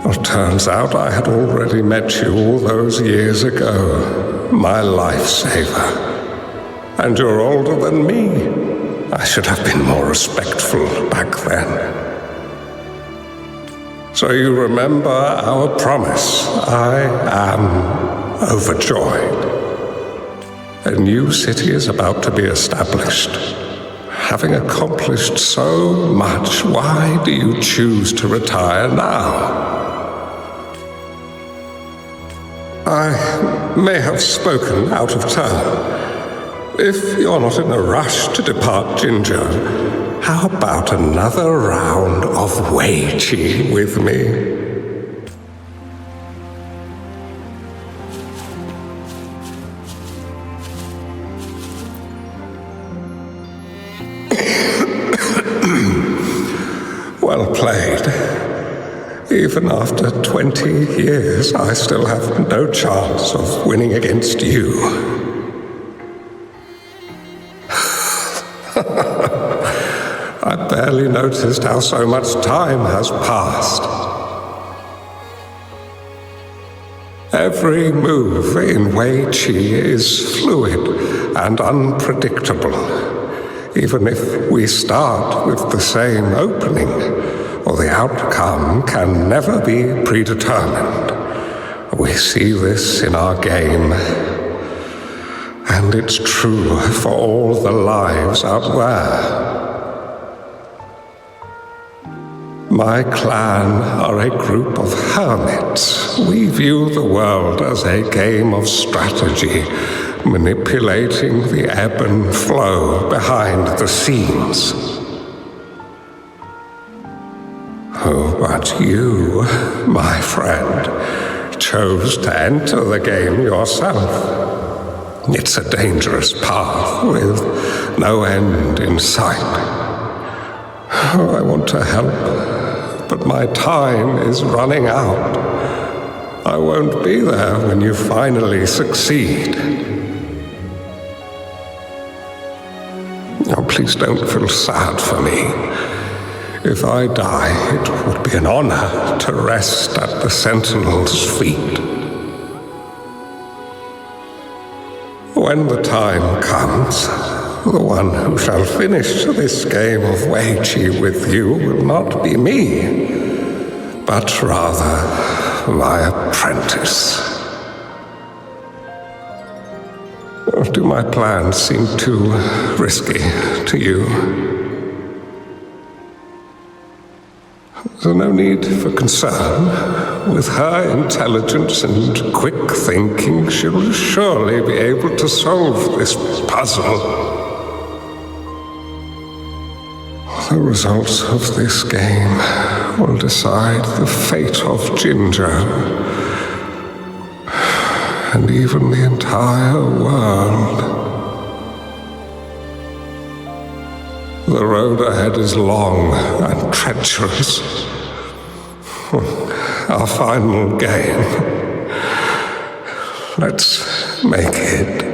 Well, turns out I had already met you all those years ago, my lifesaver. And you're older than me. I should have been more respectful back then. So you remember our promise. I am overjoyed. A new city is about to be established. Having accomplished so much, why do you choose to retire now? I may have spoken out of turn. If you're not in a rush to depart Jinzhou, how about another round of Weiqi with me? Well played. Even after 20 years, I still have no chance of winning against you. I barely noticed how so much time has passed. Every move in Weiqi is fluid and unpredictable. Even if we start with the same opening, or the outcome can never be predetermined. We see this in our game, and it's true for all the lives out there. My clan are a group of hermits. We view the world as a game of strategy, manipulating the ebb and flow behind the scenes. Oh, but you, my friend, chose to enter the game yourself. It's a dangerous path with no end in sight. Oh, I want to help, but my time is running out. I won't be there when you finally succeed. Oh, please don't feel sad for me. If I die, it would be an honor to rest at the Sentinel's feet. When the time comes, the one who shall finish this game of Weiqi with you will not be me, but rather my apprentice. Or do my plans seem too risky to you? There's no need for concern. With her intelligence and quick thinking, she will surely be able to solve this puzzle. The results of this game will decide the fate of Jinzhou, and even the entire world. The road ahead is long and treacherous. Our final game. Let's make it.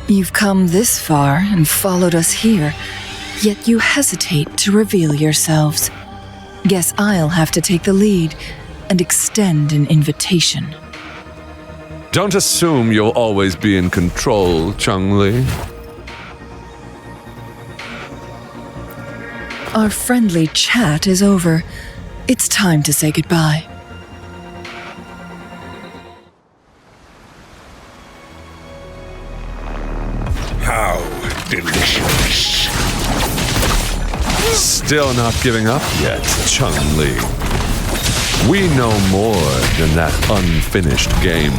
You've come this far and followed us here, yet you hesitate to reveal yourselves. Guess I'll have to take the lead and extend an invitation. Don't assume you'll always be in control, Changli. Our friendly chat is over. It's time to say goodbye. How delicious. Still not giving up yet, Changli. We know more than that unfinished game.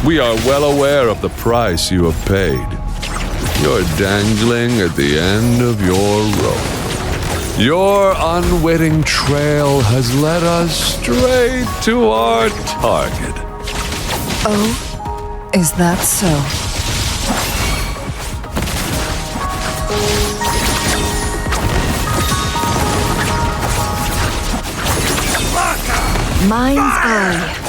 We are well aware of the price you have paid. You're dangling at the end of your rope. Your unwitting trail has led us straight to our target. Oh, is that so? Mind's eye.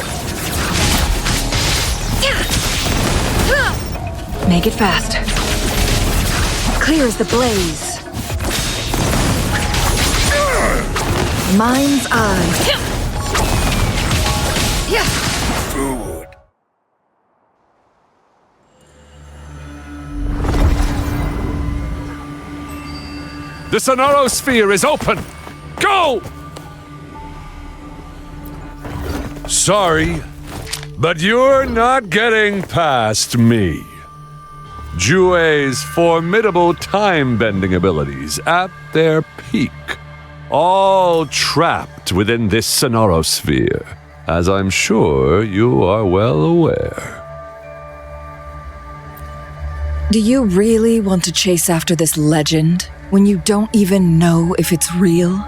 Make it fast. Clear as the blaze. Mind's eye. Food. The Sonoro Sphere is open! Go! Sorry, but you're not getting past me. Jue's formidable time-bending abilities at their peak, all trapped within this Sonoro Sphere, as I'm sure you are well aware. Do you really want to chase after this legend when you don't even know if it's real?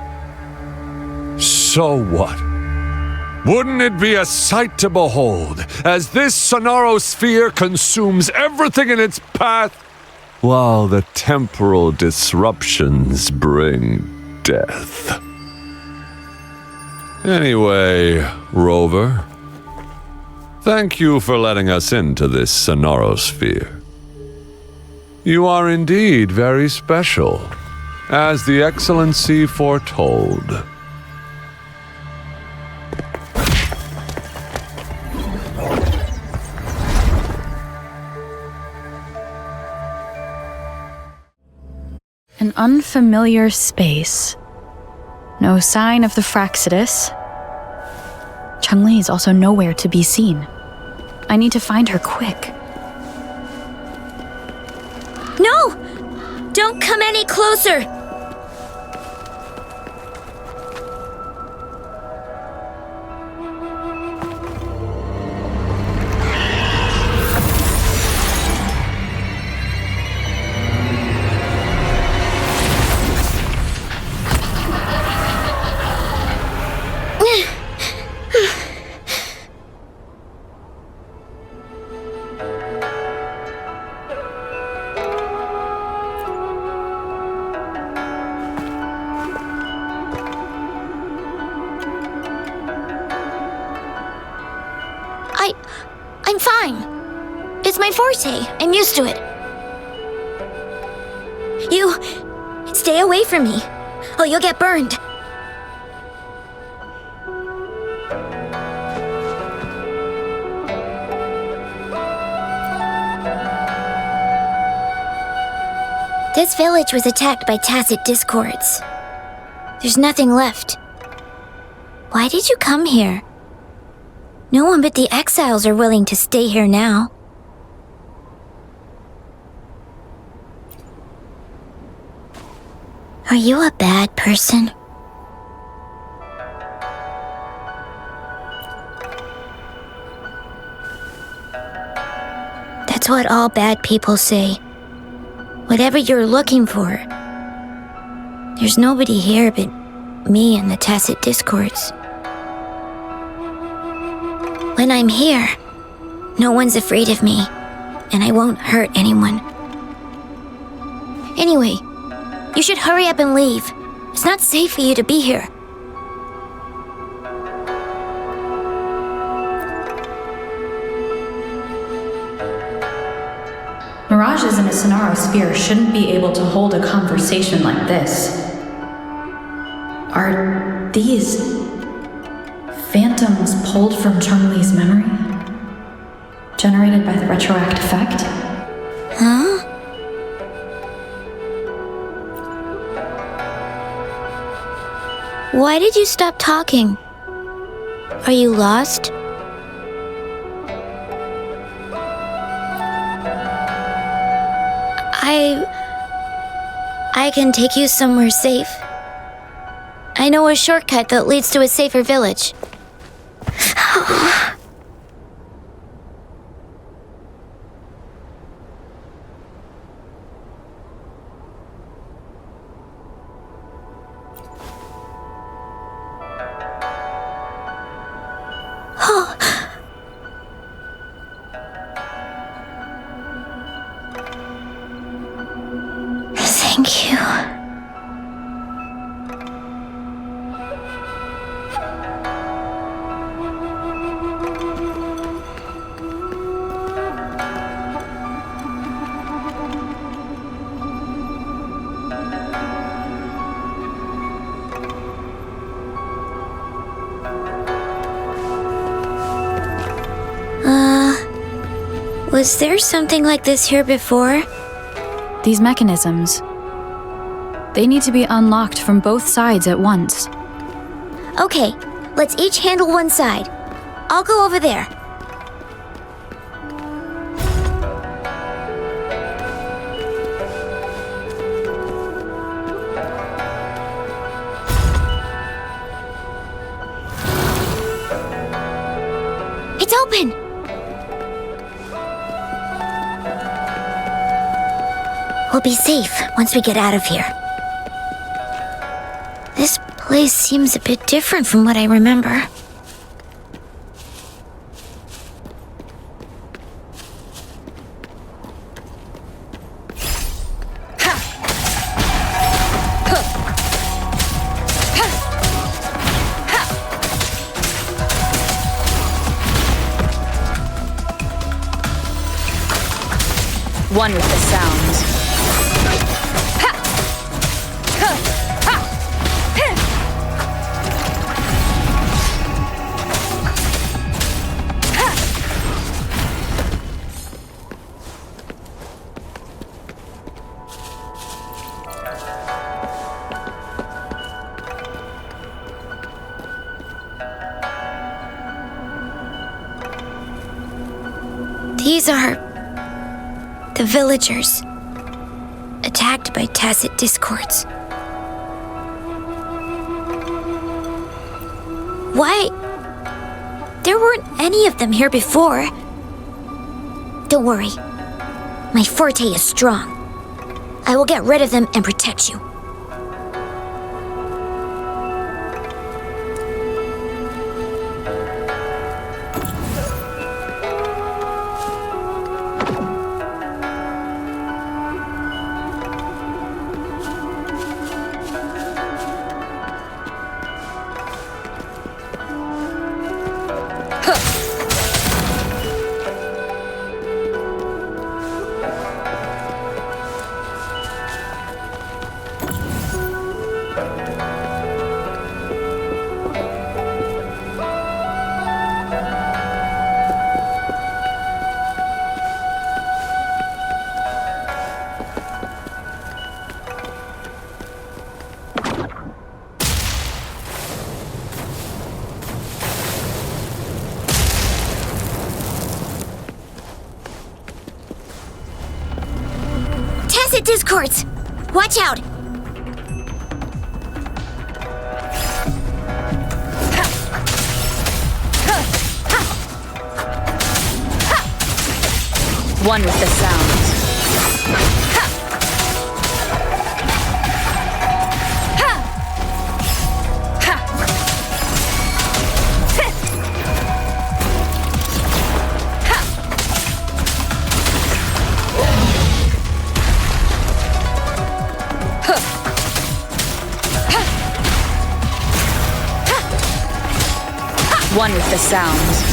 So what? Wouldn't it be a sight to behold as this Sonoro Sphere consumes everything in its path, while the temporal disruptions bring death? Anyway, Rover, thank you for letting us into this Sonoro Sphere. You are indeed very special, as the Excellency foretold. An unfamiliar space. No sign of the Fraxidus. Changli is also nowhere to be seen. I need to find her quick. No! Don't come any closer! I'm fine. It's my forte. I'm used to it. You... stay away from me. Oh, you'll get burned. This village was attacked by tacit discords. There's nothing left. Why did you come here? No one but the exiles are willing to stay here now. Are you a bad person? That's what all bad people say. Whatever you're looking for, there's nobody here but me and the tacit discords. When I'm here, no one's afraid of me, and I won't hurt anyone. Anyway, you should hurry up and leave. It's not safe for you to be here. Mirages in a Sonaro sphere shouldn't be able to hold a conversation like this. Are these phantoms pulled from Changli's memory? Generated by the retroact effect? Huh? Why did you stop talking? Are you lost? I can take you somewhere safe. I know a shortcut that leads to a safer village. Thank you. Was there something like this here before? These mechanisms. They need to be unlocked from both sides at once. Okay, let's each handle one side. I'll go over there. It's open! We'll be safe once we get out of here. This place seems a bit different from what I remember. One with the sounds. These are the villagers, attacked by tacit discords. Why? There weren't any of them here before. Don't worry. My forte is strong. I will get rid of them and protect you. Discords! Watch out! One with the sounds. One with the sounds.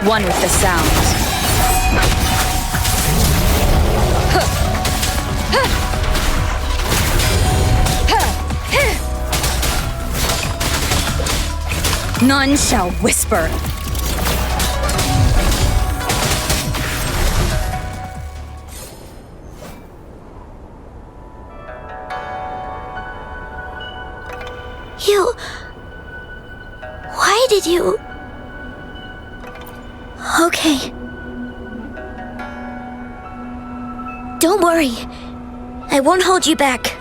One with the sounds. None shall whisper. Why did you... Okay. Don't worry. I won't hold you back.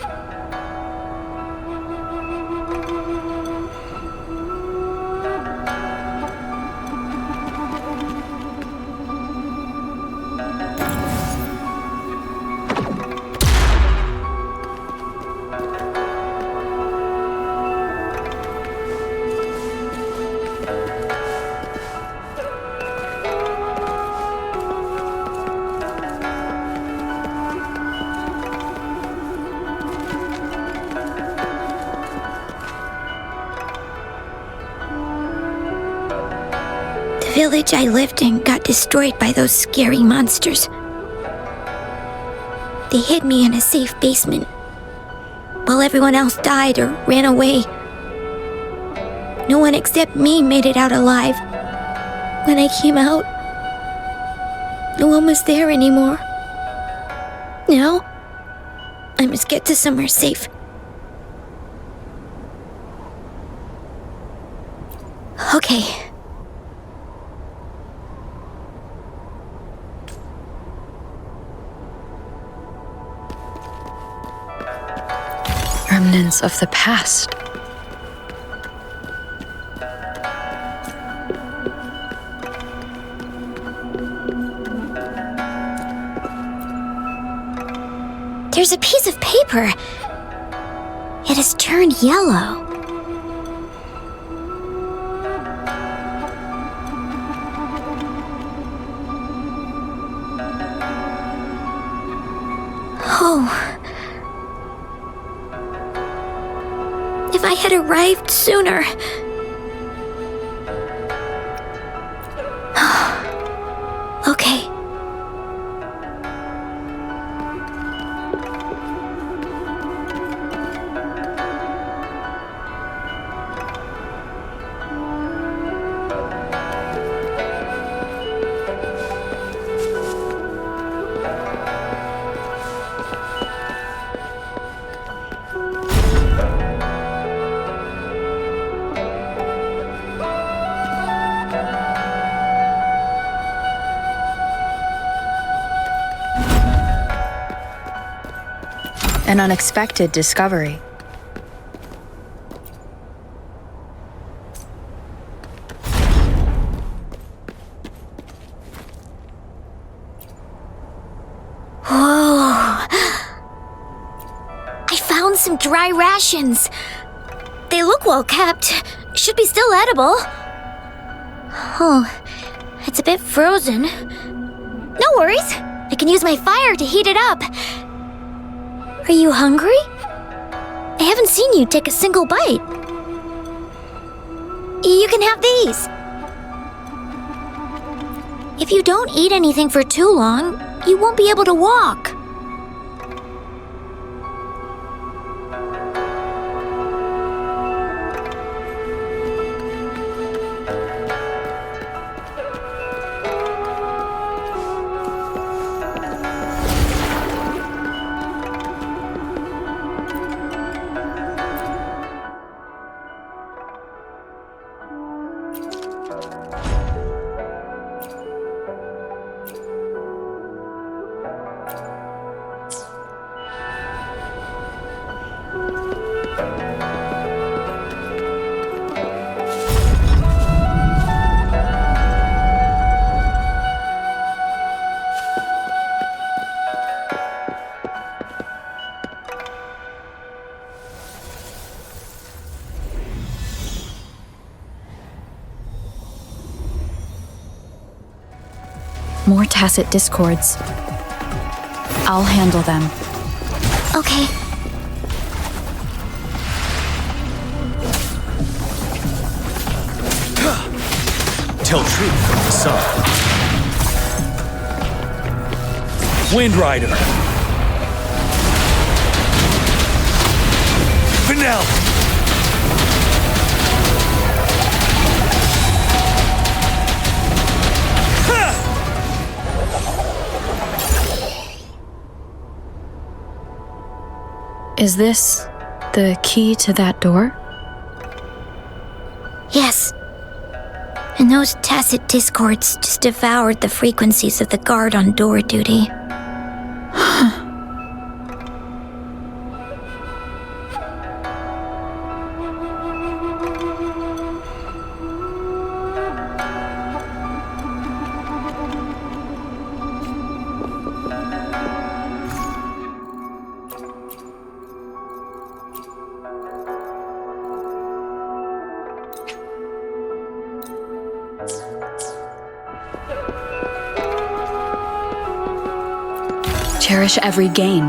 The village I lived in got destroyed by those scary monsters. They hid me in a safe basement, while everyone else died or ran away. No one except me made it out alive. When I came out, no one was there anymore. Now, I must get to somewhere safe. Okay. Remnants of the past. There's a piece of paper. It has turned yellow. Oh. If I had arrived sooner. Okay. An unexpected discovery. Whoa! I found some dry rations. They look well kept. Should be still edible. Oh, it's a bit frozen. No worries. I can use my fire to heat it up. Are you hungry? I haven't seen you take a single bite. You can have these. If you don't eat anything for too long, you won't be able to walk. More tacit discords. I'll handle them. Okay. Tell truth from the sun. Wind Rider. Vanel. Is this the key to that door? Yes. And those tacit discords just devoured the frequencies of the guard on door duty. Cherish every gain.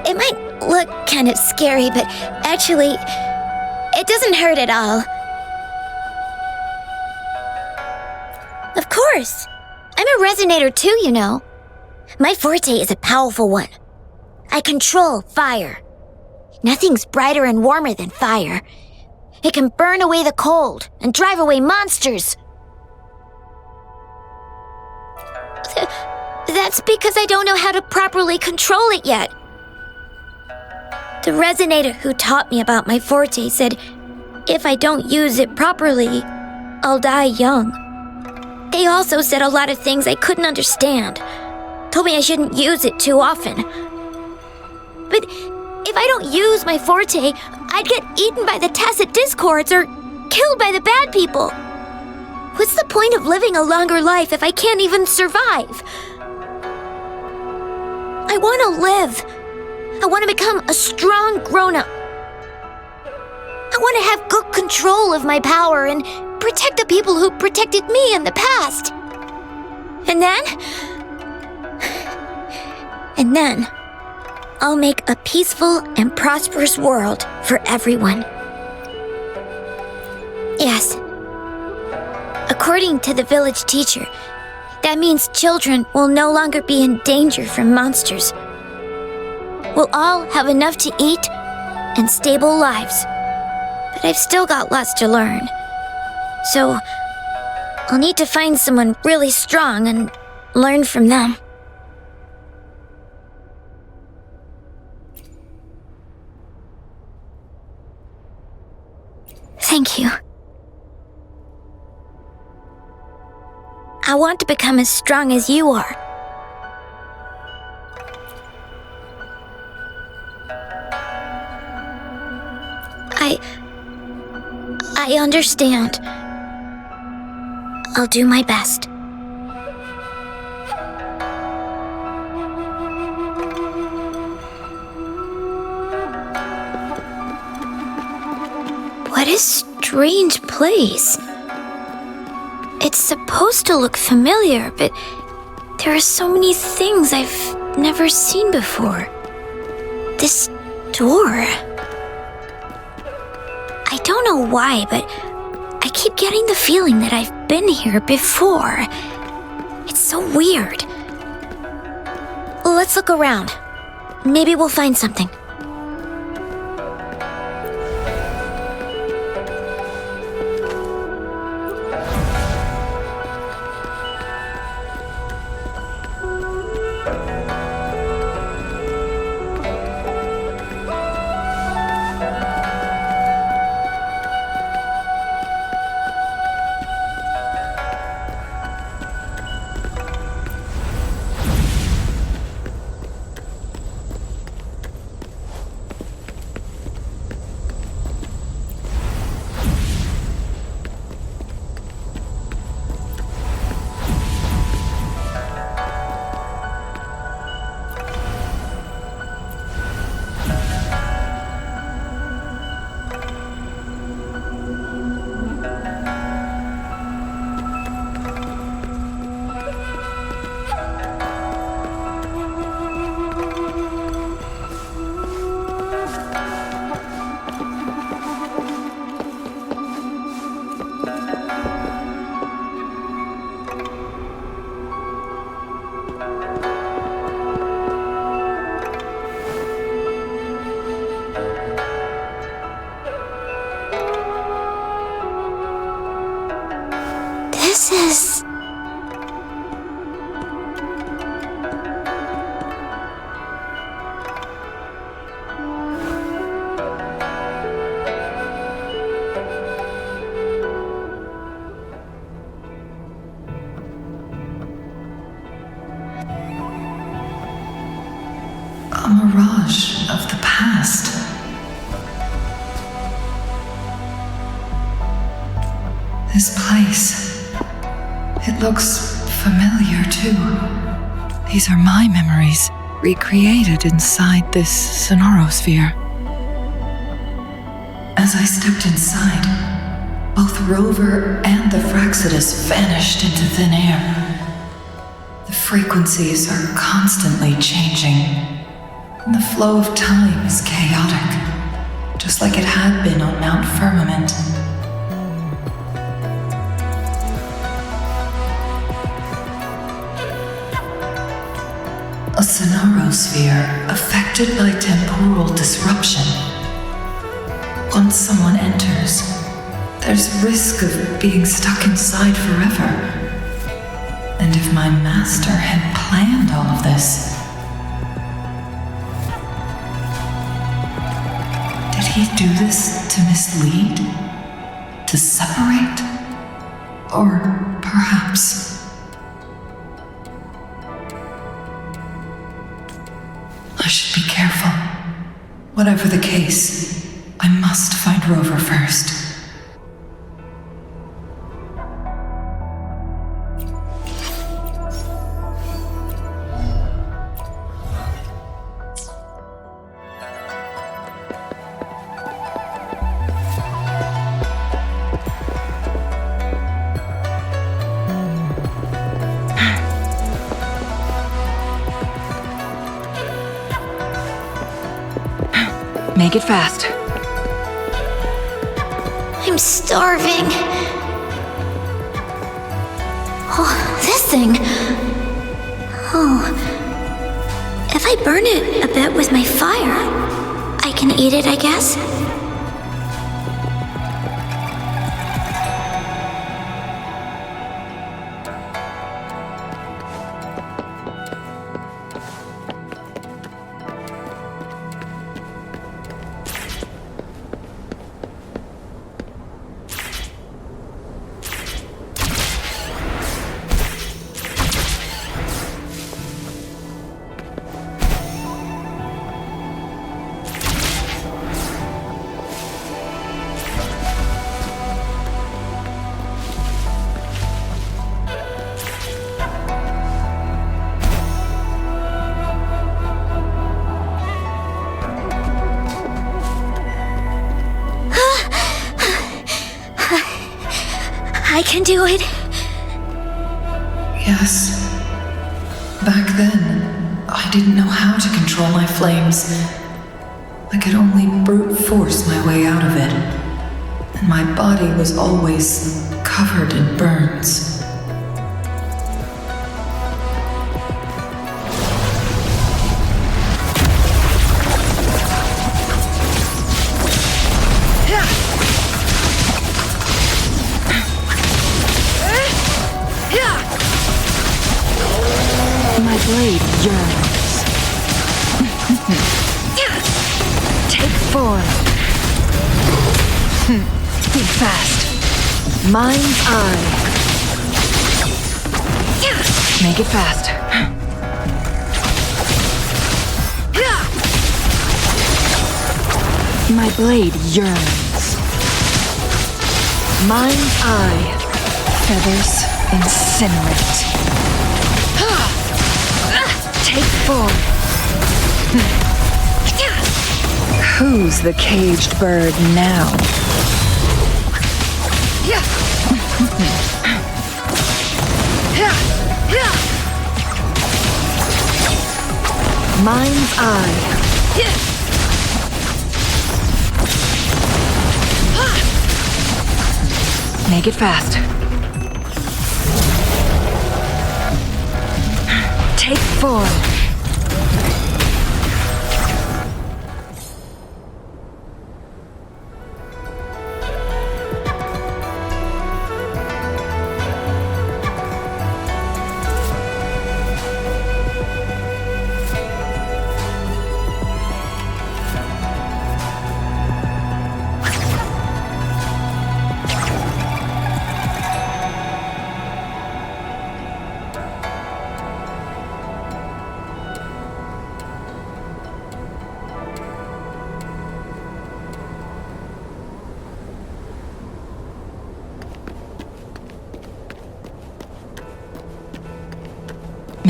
It might look kind of scary, but actually, it doesn't hurt at all. Of course. I'm a resonator too, you know. My forte is a powerful one. I control fire. Nothing's brighter and warmer than fire. It can burn away the cold and drive away monsters. That's because I don't know how to properly control it yet. The resonator who taught me about my forte said if I don't use it properly, I'll die young. They also said a lot of things I couldn't understand. Told me I shouldn't use it too often. But if I don't use my forte, I'd get eaten by the tacit discords or killed by the bad people. What's the point of living a longer life if I can't even survive? I want to live. I want to become a strong grown-up. I want to have good control of my power and protect the people who protected me in the past. And then, I'll make a peaceful and prosperous world for everyone. Yes. According to the village teacher, that means children will no longer be in danger from monsters. We'll all have enough to eat and stable lives. But I've still got lots to learn. So, I'll need to find someone really strong and learn from them. Thank you. I want to become as strong as you are. I understand. I'll do my best. What a strange place. It's supposed to look familiar, but there are so many things I've never seen before. This door. I don't know why, but I keep getting the feeling that I've been here before. It's so weird. Let's look around. Maybe we'll find something. Jesus. A mirage of the past. This place, it looks familiar too. These are my memories, recreated inside this sonorosphere. As I stepped inside, both Rover and the Fraxidus vanished into thin air. The frequencies are constantly changing. And the flow of time is chaotic, just like it had been on Mount Firmament. A sonorosphere affected by temporal disruption. Once someone enters, there's risk of being stuck inside forever. And if my master had planned all of this, did he do this to mislead? To separate? Or perhaps... I should be careful. Whatever the case, I must find Rover first. Make it fast. I'm starving. Oh, this thing. Oh. If I burn it a bit with my fire, I can eat it, I guess? I can do it. Yes. Back then, I didn't know how to control my flames. I could only brute force my way out of it. And my body was always covered in burns. My blade yearns. Take form. Be fast. Mind's eye. Make it fast. My blade yearns. Mind's eye. Feathers incinerate. Take form. Who's the caged bird now? Mind's eye. Make it fast. Take form.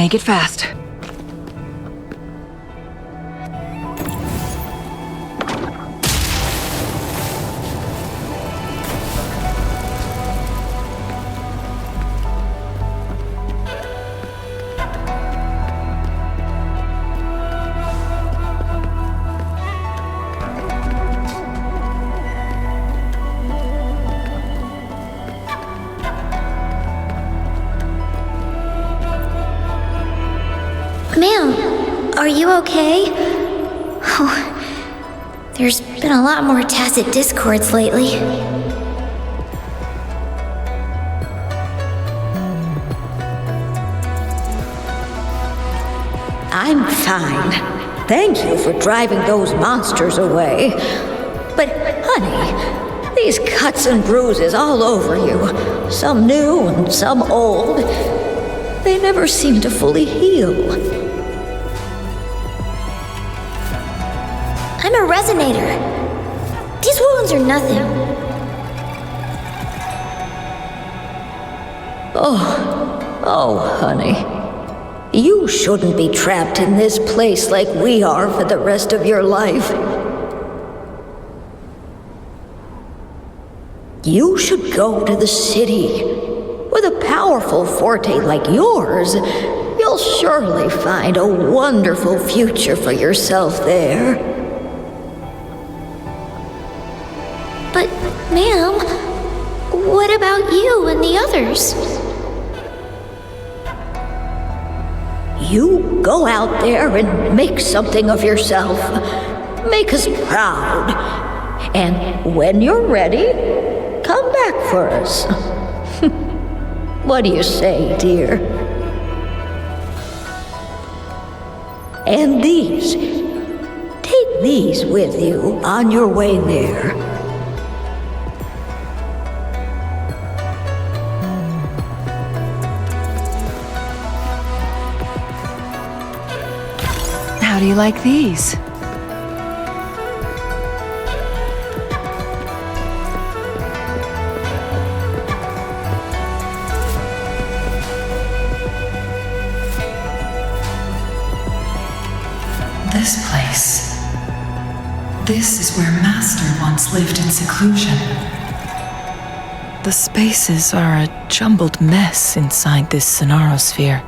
Make it fast. Ma'am, are you okay? Oh, there's been a lot more tacit discords lately. I'm fine. Thank you for driving those monsters away. But, honey, these cuts and bruises all over you, some new and some old, they never seem to fully heal. I'm a resonator. These wounds are nothing. Oh, honey. You shouldn't be trapped in this place like we are for the rest of your life. You should go to the city. With a powerful forte like yours, you'll surely find a wonderful future for yourself there. But, ma'am, what about you and the others? You go out there and make something of yourself. Make us proud. And when you're ready, come back for us. What do you say, dear? And these. Take these with you on your way there. How do you like these? This place. This is where Master once lived in seclusion. The spaces are a jumbled mess inside this Sonarosphere.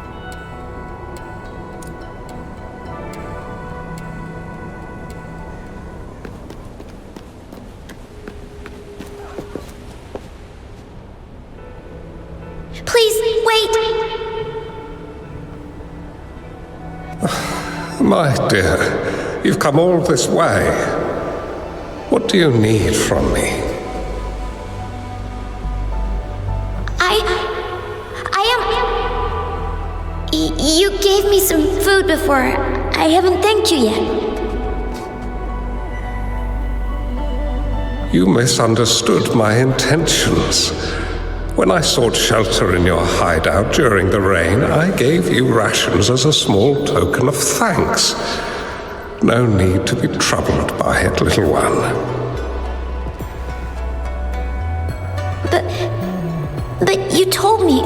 Please, wait! My dear, you've come all this way. What do you need from me? You gave me some food before. I haven't thanked you yet. You misunderstood my intentions. When I sought shelter in your hideout during the rain, I gave you rations as a small token of thanks. No need to be troubled by it, little one. But you told me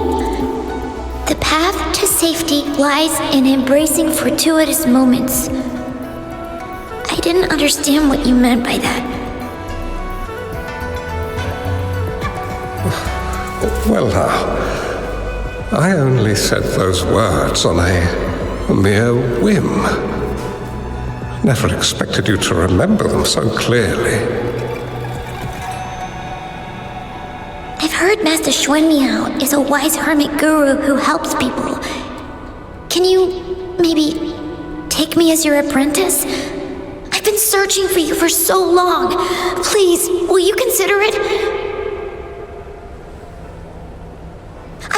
the path to safety lies in embracing fortuitous moments. I didn't understand what you meant by that. Well now, I only said those words on a mere whim. Never expected you to remember them so clearly. I've heard Master Xuanmiao is a wise hermit guru who helps people. Can you maybe take me as your apprentice? I've been searching for you for so long. Please, will you consider it?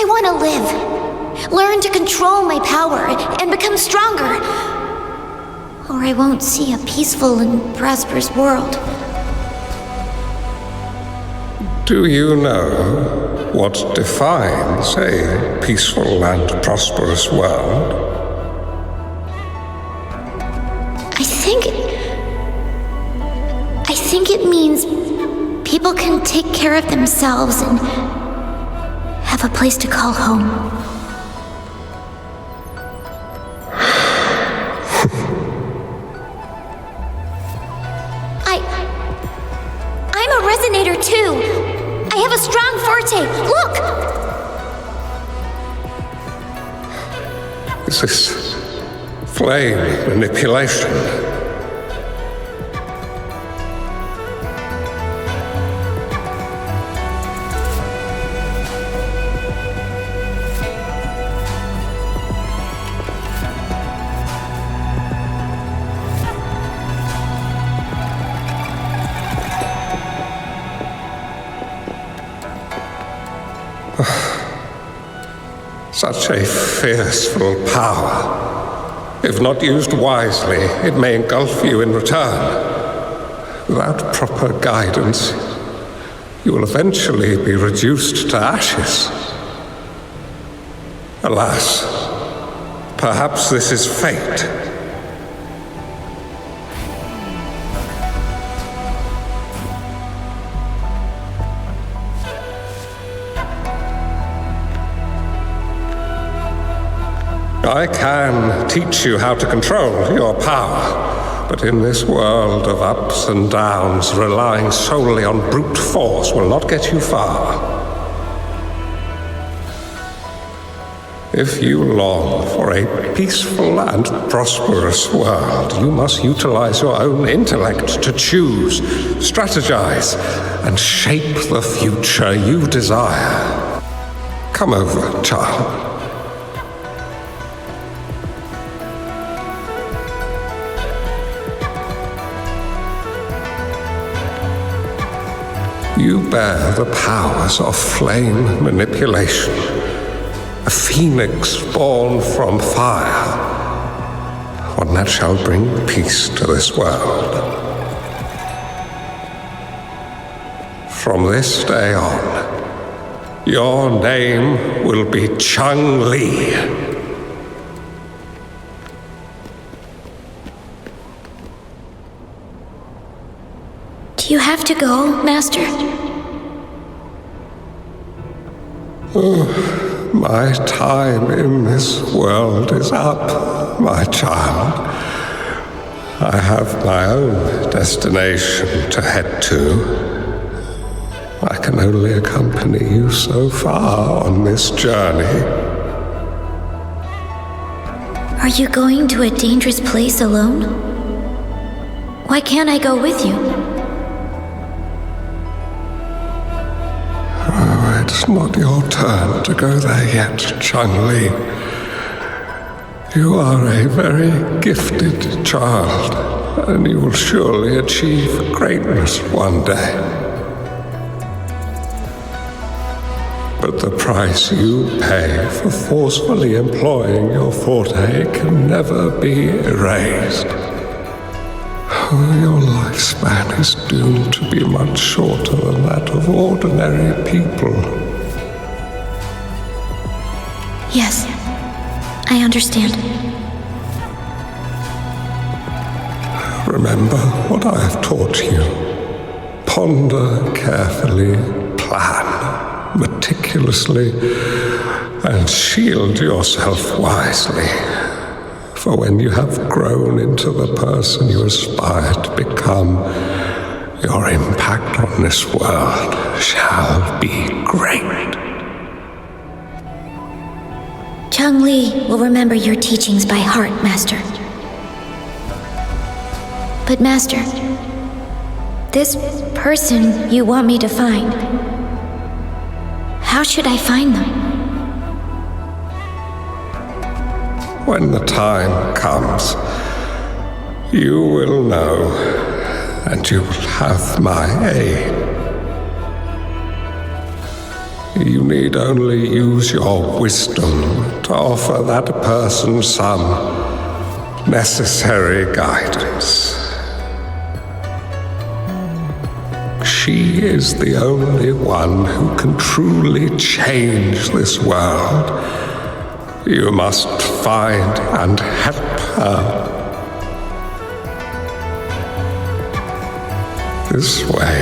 I want to live, learn to control my power, and become stronger. Or I won't see a peaceful and prosperous world. Do you know what defines a peaceful and prosperous world? I think it means people can take care of themselves and have a place to call home. Dante, look! Is this flame manipulation? Such a fearful power. If not used wisely, it may engulf you in return. Without proper guidance, you will eventually be reduced to ashes. Alas, perhaps this is fate. I can teach you how to control your power, but in this world of ups and downs, relying solely on brute force will not get you far. If you long for a peaceful and prosperous world, you must utilize your own intellect to choose, strategize, and shape the future you desire. Come over, child. You bear the powers of flame manipulation, a phoenix born from fire, one that shall bring peace to this world. From this day on, your name will be Changli. Do you have to go, Master? My time in this world is up, my child. I have my own destination to head to. I can only accompany you so far on this journey. Are you going to a dangerous place alone? Why can't I go with you? It's not your turn to go there yet, Changli. You are a very gifted child, and you will surely achieve greatness one day. But the price you pay for forcefully employing your forte can never be erased. Your lifespan is doomed to be much shorter than that of ordinary people. Yes, I understand. Remember what I have taught you. Ponder carefully, plan meticulously, and shield yourself wisely. For when you have grown into the person you aspire to become, your impact on this world shall be great. Changli will remember your teachings by heart, Master. But Master, this person you want me to find, how should I find them? When the time comes, you will know, and you will have my aid. You need only use your wisdom to offer that person some necessary guidance. She is the only one who can truly change this world. You must find and help her. This way,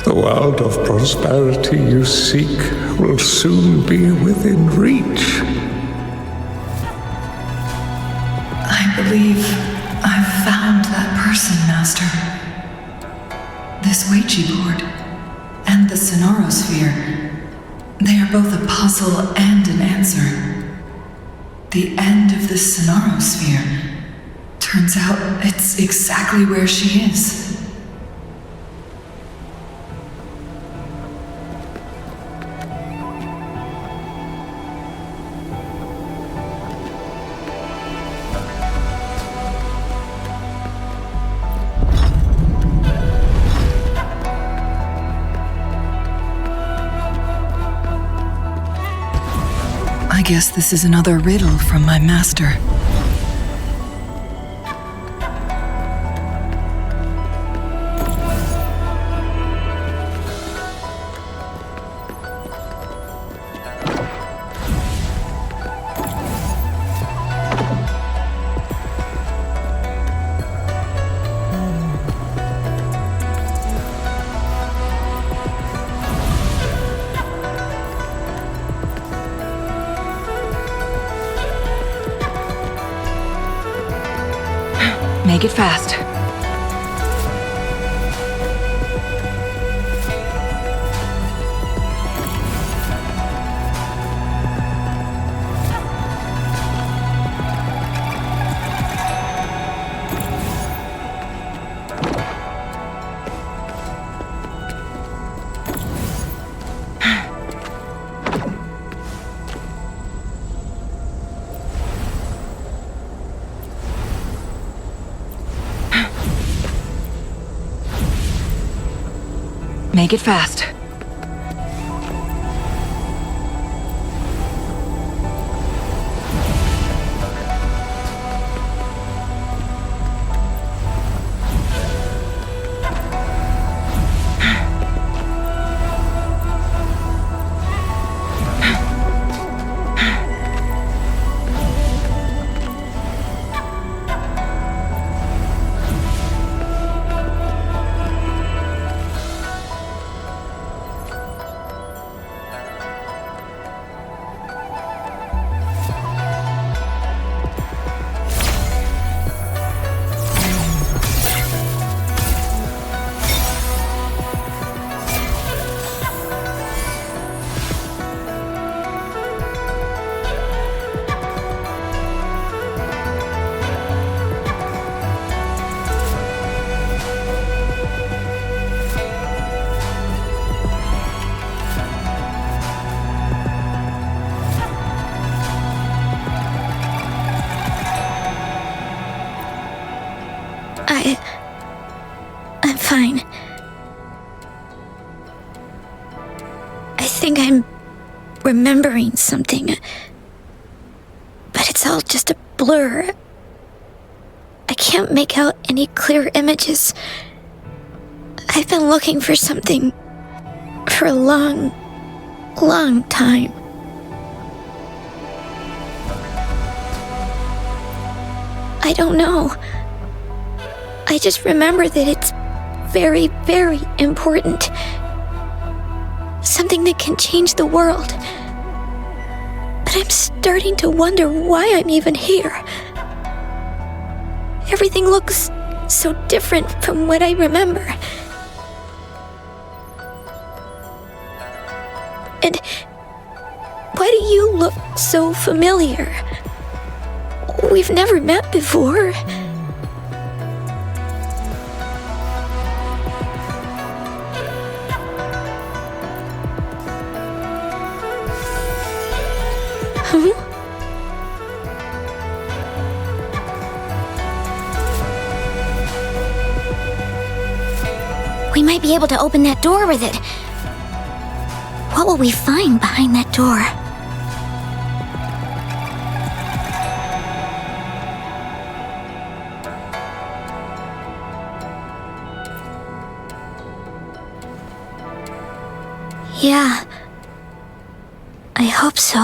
the world of prosperity you seek will soon be within reach. I believe I've found that person, Master. This Ouija board and the sonorosphere, they are both a puzzle and an answer. The end of the sonorosphere, turns out it's exactly where she is. I guess this is another riddle from my master. Make it fast. Make it fast. I'm fine. I think I'm remembering something, but it's all just a blur. I can't make out any clear images. I've been looking for something for a long, long time. I don't know. I just remember that it's very, very important. Something that can change the world. But I'm starting to wonder why I'm even here. Everything looks so different from what I remember. And why do you look so familiar? We've never met before. We might be able to open that door with it. What will we find behind that door? Yeah, I hope so.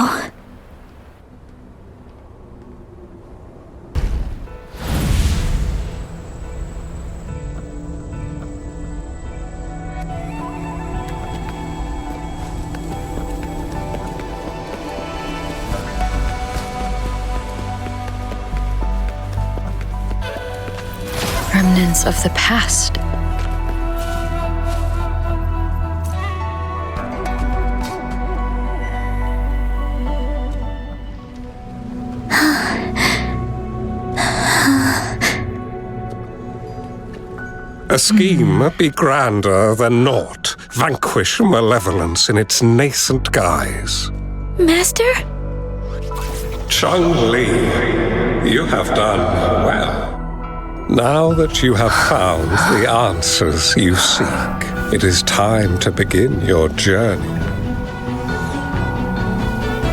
Remnants of the past. A scheme be grander than naught. Vanquish malevolence in its nascent guise. Master? Changli, you have done well. Now that you have found the answers you seek, it is time to begin your journey.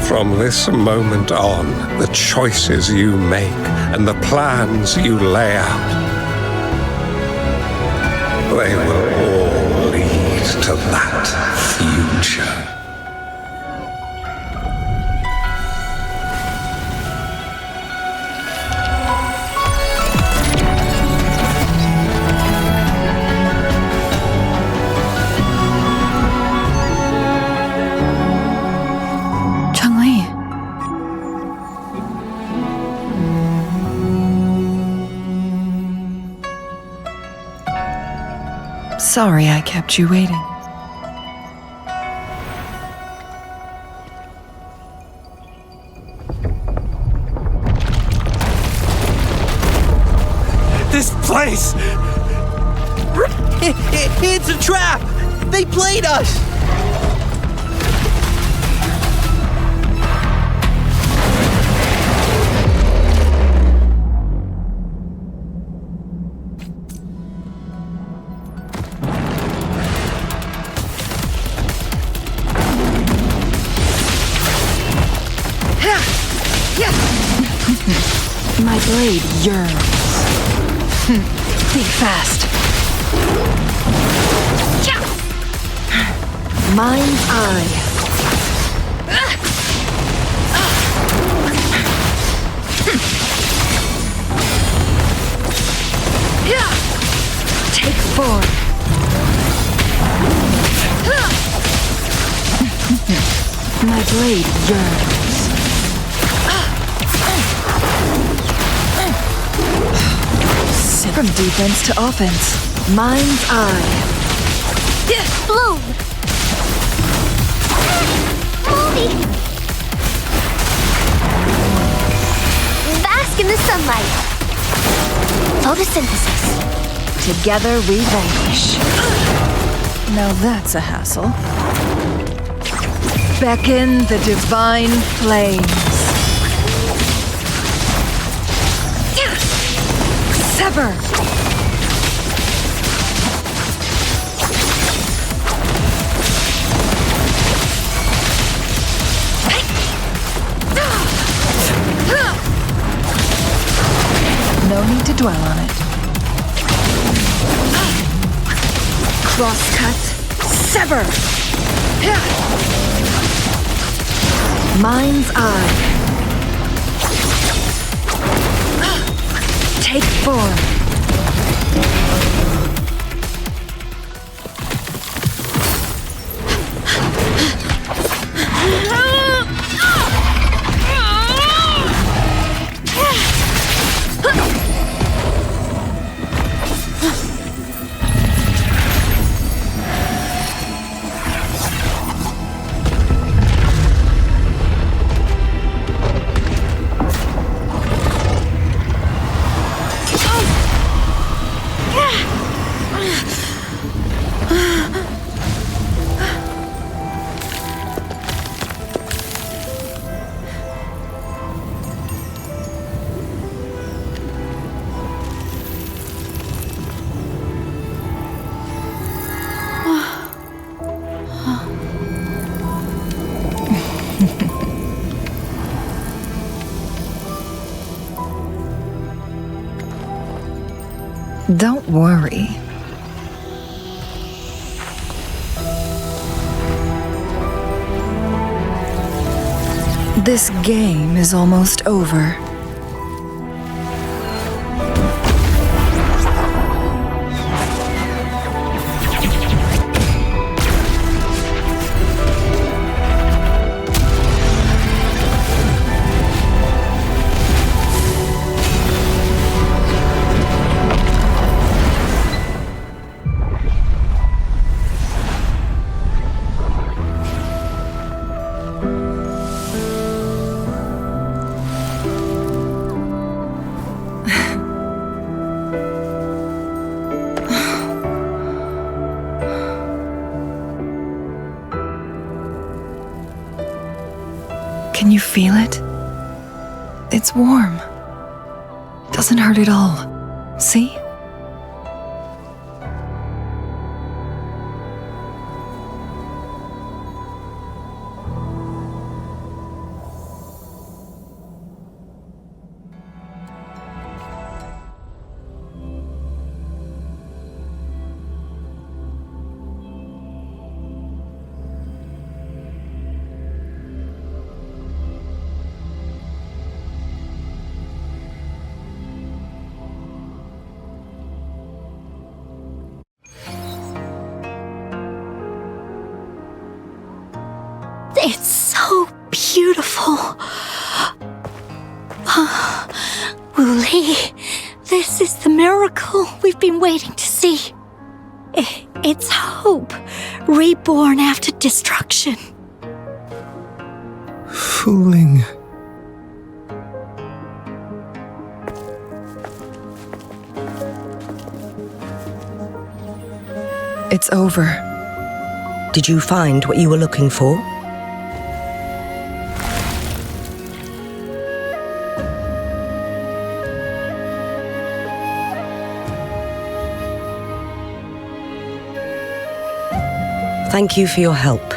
From this moment on, the choices you make and the plans you lay out, they will all lead to that future. Sorry I kept you waiting. This place! It's a trap! They played us! My blade yearns. Think fast. Mind's eye. Take 4. My blade yearns. From defense to offense. Mind's eye. Bloom! Movie! Bask in the sunlight. Photosynthesis. Together we vanquish. Now that's a hassle. Beckon the divine flames. Sever! No need to dwell on it. Crosscut. Sever! Mind's eye. Take 4. Don't worry. This game is almost over. Can you feel it? It's warm. Doesn't hurt at all. See? It's so beautiful. Wuli, this is the miracle we've been waiting to see. It's hope, reborn after destruction. Fooling. It's over. Did you find what you were looking for? Thank you for your help.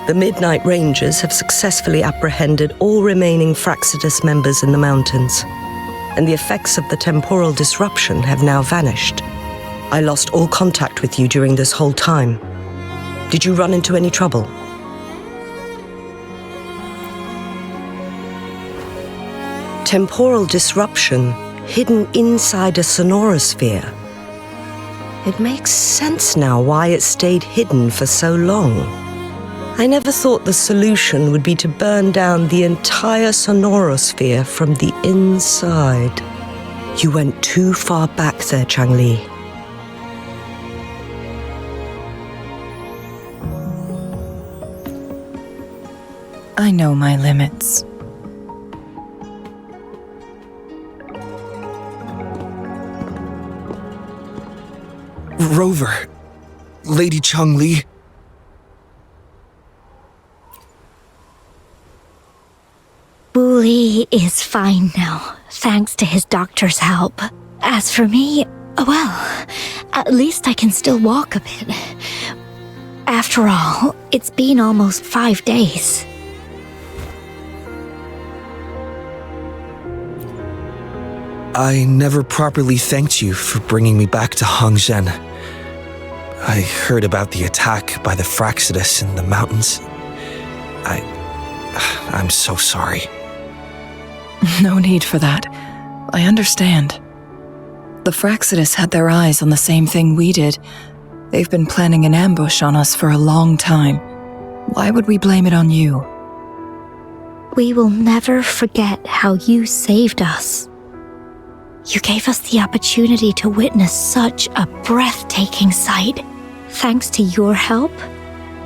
The Midnight Rangers have successfully apprehended all remaining Fracsidus members in the mountains, and the effects of the temporal disruption have now vanished. I lost all contact with you during this whole time. Did you run into any trouble? Temporal disruption hidden inside a sonorosphere. It makes sense now why it stayed hidden for so long. I never thought the solution would be to burn down the entire sonorosphere from the inside. You went too far back there, Changli. I know my limits. Rover, Lady Changli. Wuli is fine now, thanks to his doctor's help. As for me, well, at least I can still walk a bit. After all, it's been almost 5 days. I never properly thanked you for bringing me back to Hongzhen. I heard about the attack by the Fracsidus in the mountains. I'm so sorry. No need for that. I understand. The Fracsidus had their eyes on the same thing we did. They've been planning an ambush on us for a long time. Why would we blame it on you? We will never forget how you saved us. You gave us the opportunity to witness such a breathtaking sight. Thanks to your help,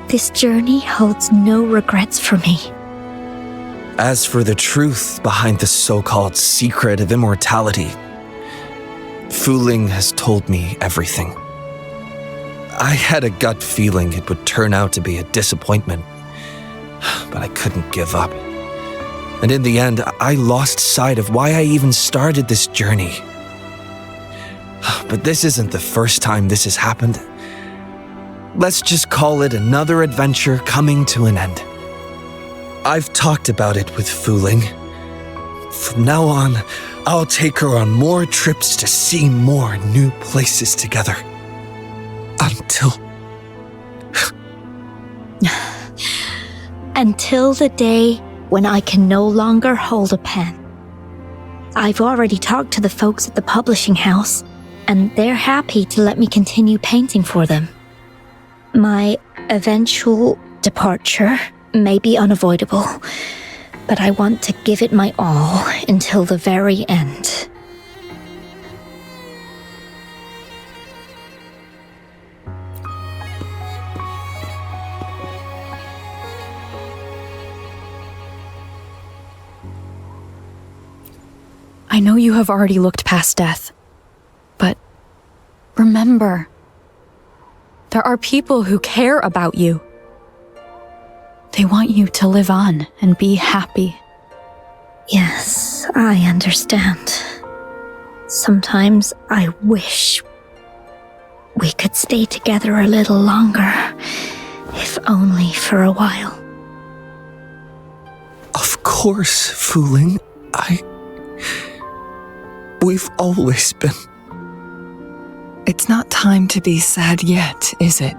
this journey holds no regrets for me. As for the truth behind the so-called secret of immortality, Fuling has told me everything. I had a gut feeling it would turn out to be a disappointment, but I couldn't give up. And in the end, I lost sight of why I even started this journey. But this isn't the first time this has happened. Let's just call it another adventure coming to an end. I've talked about it with Fuling. From now on, I'll take her on more trips to see more new places together. Until the day when I can no longer hold a pen. I've already talked to the folks at the publishing house, and they're happy to let me continue painting for them. My eventual departure may be unavoidable, but I want to give it my all until the very end. I know you have already looked past death, but remember, there are people who care about you. They want you to live on and be happy. Yes, I understand. Sometimes I wish we could stay together a little longer, if only for a while. Of course, Fooling. We've always been. It's not time to be sad yet, is it?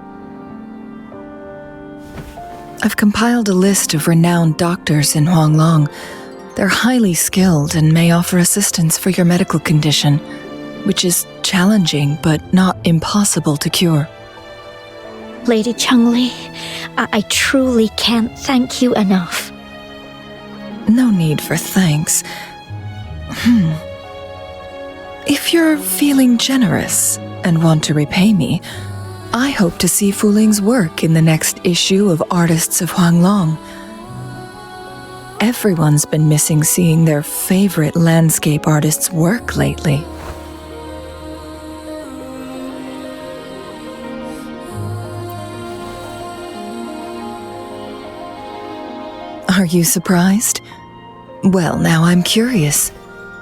I've compiled a list of renowned doctors in Huanglong. They're highly skilled and may offer assistance for your medical condition, which is challenging but not impossible to cure. Lady Changli, I truly can't thank you enough. No need for thanks. If you're feeling generous and want to repay me, I hope to see Fuling's work in the next issue of Artists of Huanglong. Everyone's been missing seeing their favorite landscape artists work lately. Are you surprised? Well, now I'm curious.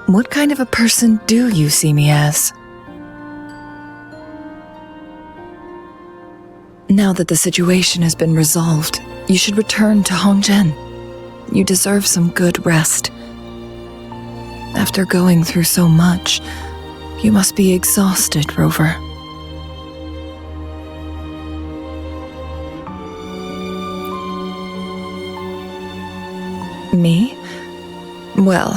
What kind of a person do you see me as? Now that the situation has been resolved, you should return to Hongzhen. You deserve some good rest. After going through so much, you must be exhausted, Rover. Me? Well,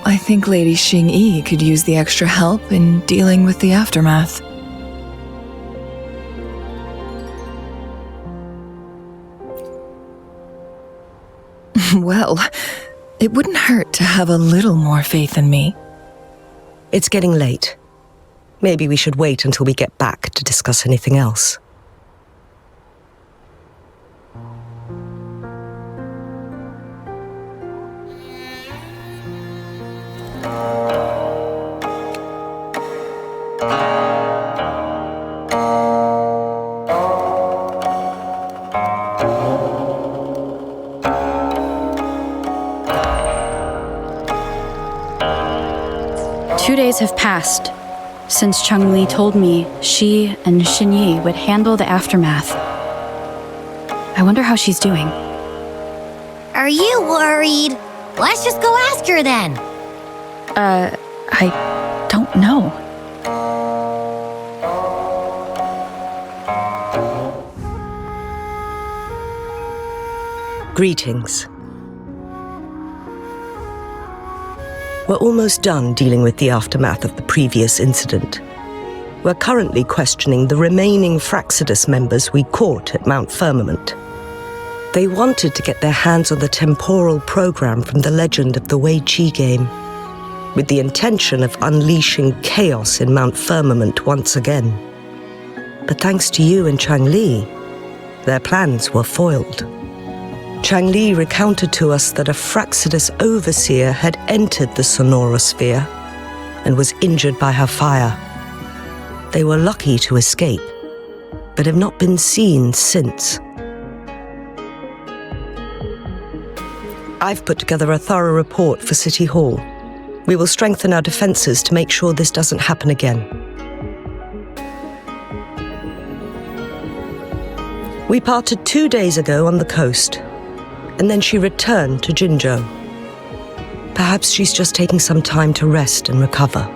I think Lady Xinyi could use the extra help in dealing with the aftermath. Well, it wouldn't hurt to have a little more faith in me. It's getting late. Maybe we should wait until we get back to discuss anything else. Have passed since Changli told me she and Xinyi would handle the aftermath. I wonder how she's doing. Are you worried? Let's just go ask her then. I don't know. Greetings. We're almost done dealing with the aftermath of the previous incident. We're currently questioning the remaining Fraxidus members we caught at Mount Firmament. They wanted to get their hands on the temporal program from the legend of the Wei Qi game, with the intention of unleashing chaos in Mount Firmament once again. But thanks to you and Changli, their plans were foiled. Changli recounted to us that a Fraxidus overseer had entered the sonorosphere and was injured by her fire. They were lucky to escape, but have not been seen since. I've put together a thorough report for City Hall. We will strengthen our defenses to make sure this doesn't happen again. We parted 2 days ago on the coast, and then she returned to Jinzhou. Perhaps she's just taking some time to rest and recover.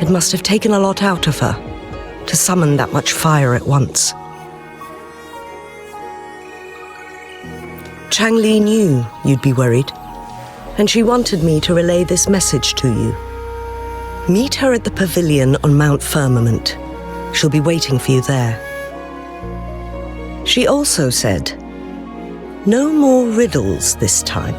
It must have taken a lot out of her to summon that much fire at once. Changli knew you'd be worried, and she wanted me to relay this message to you. Meet her at the pavilion on Mount Firmament. She'll be waiting for you there. She also said, no more riddles this time.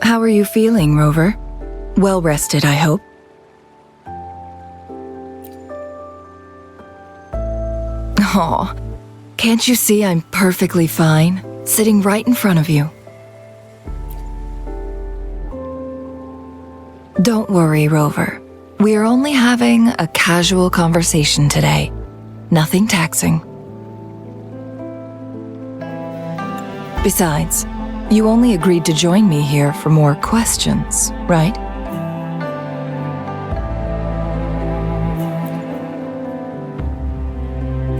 How are you feeling, Rover? Well rested, I hope. Aw, Can't you see I'm perfectly fine, sitting right in front of you? Don't worry, Rover. We are only having a casual conversation today. Nothing taxing. Besides, you only agreed to join me here for more questions, right?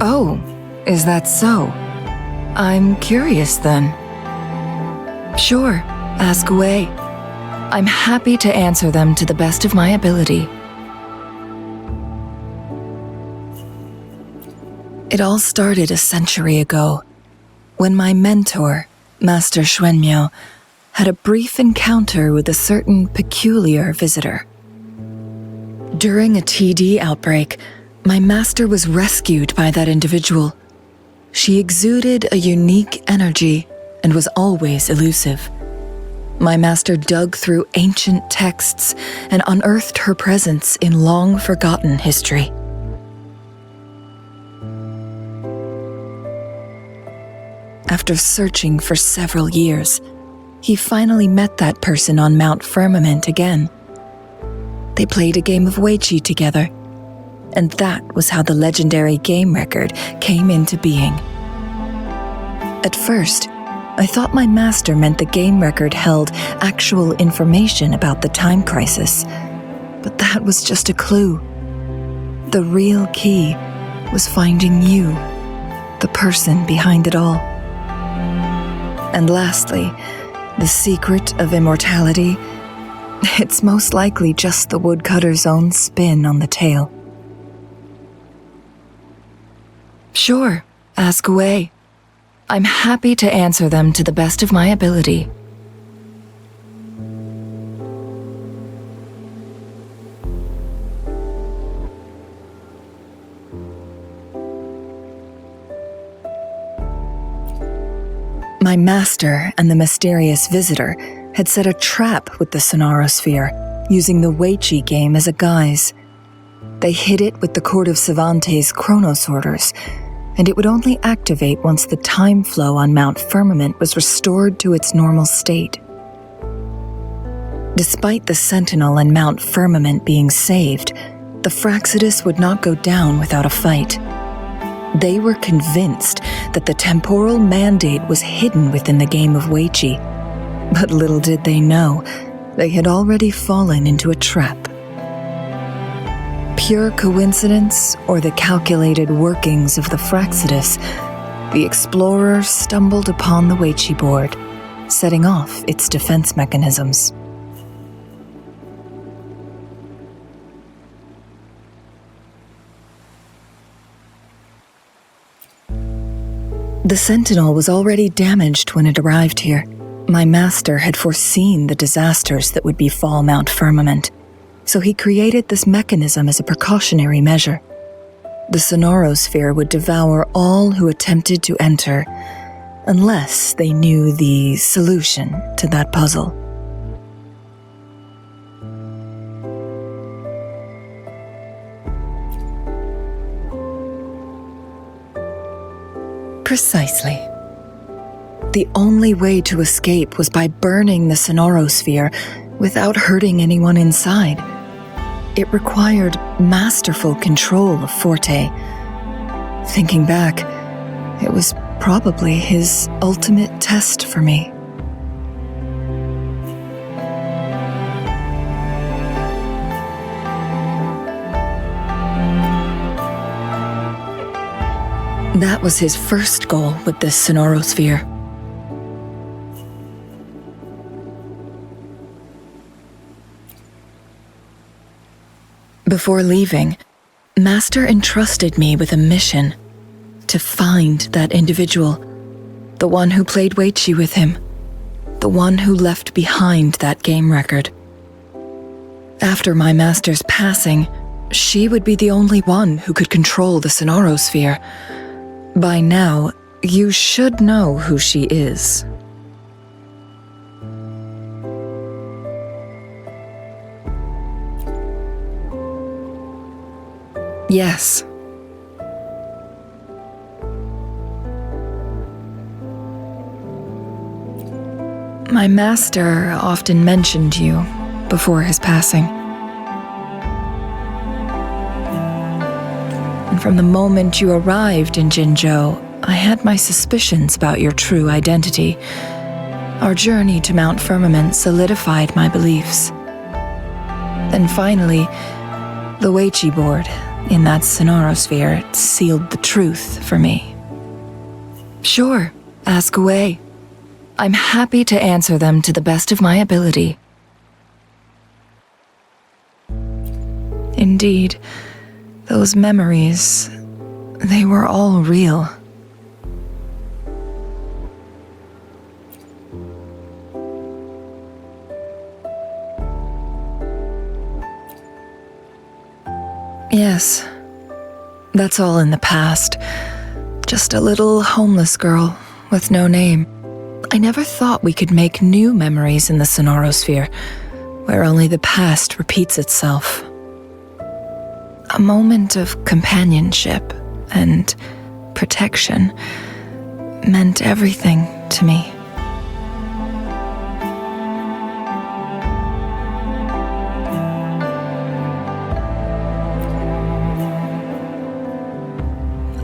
Oh, is that so? I'm curious then. Sure, ask away. I'm happy to answer them to the best of my ability. It all started a century ago, when my mentor, Master Xuanmiao, had a brief encounter with a certain peculiar visitor. During a TD outbreak, my master was rescued by that individual. She exuded a unique energy and was always elusive. My master dug through ancient texts and unearthed her presence in long-forgotten history. After searching for several years, he finally met that person on Mount Firmament again. They played a game of Weiqi together, and that was how the legendary game record came into being. At first, I thought my master meant the game record held actual information about the time crisis, but that was just a clue. The real key was finding you, the person behind it all. And lastly, the secret of immortality, it's most likely just the woodcutter's own spin on the tale. Sure, ask away. I'm happy to answer them to the best of my ability. My master and the mysterious visitor had set a trap with the Sonarosphere, using the Weiqi game as a guise. They hid it with the Court of Cervantes' Chrono sorters, and it would only activate once the time flow on Mount Firmament was restored to its normal state. Despite the Sentinel and Mount Firmament being saved, the Fraxidus would not go down without a fight. They were convinced that the temporal mandate was hidden within the game of Weiqi, but little did they know, they had already fallen into a trap. Pure coincidence or the calculated workings of the Fraxidus, the explorer stumbled upon the Weiqi board, setting off its defense mechanisms. The Sentinel was already damaged when it arrived here. My master had foreseen the disasters that would befall Mount Firmament, so he created this mechanism as a precautionary measure. The Sonarosphere would devour all who attempted to enter, unless they knew the solution to that puzzle. Precisely. The only way to escape was by burning the Sonarosphere without hurting anyone inside. It required masterful control of Forte. Thinking back, it was probably his ultimate test for me. That was his first goal with this Sonarosphere. Before leaving, Master entrusted me with a mission to find that individual, the one who played Weiqi with him, the one who left behind that game record. After my master's passing, she would be the only one who could control the Sonarosphere. By now, you should know who she is. Yes. My master often mentioned you before his passing. And from the moment you arrived in Jinzhou, I had my suspicions about your true identity. Our journey to Mount Firmament solidified my beliefs. Then finally, the Weiqi board in that sonorosphere sealed the truth for me. Sure, ask away. I'm happy to answer them to the best of my ability. Indeed, those memories, they were all real. Yes, that's all in the past. Just a little homeless girl with no name. I never thought we could make new memories in the sonorosphere, where only the past repeats itself. A moment of companionship and protection meant everything to me.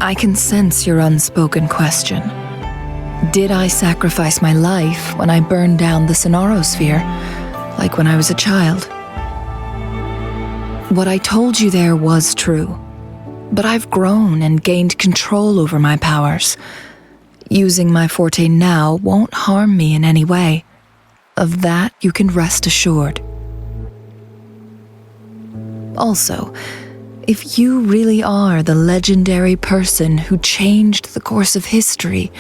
I can sense your unspoken question. Did I sacrifice my life when I burned down the sonorosphere, like when I was a child? What I told you there was true, but I've grown and gained control over my powers. Using my forte now won't harm me in any way. Of that you can rest assured. Also, if you really are the legendary person who changed the course of history,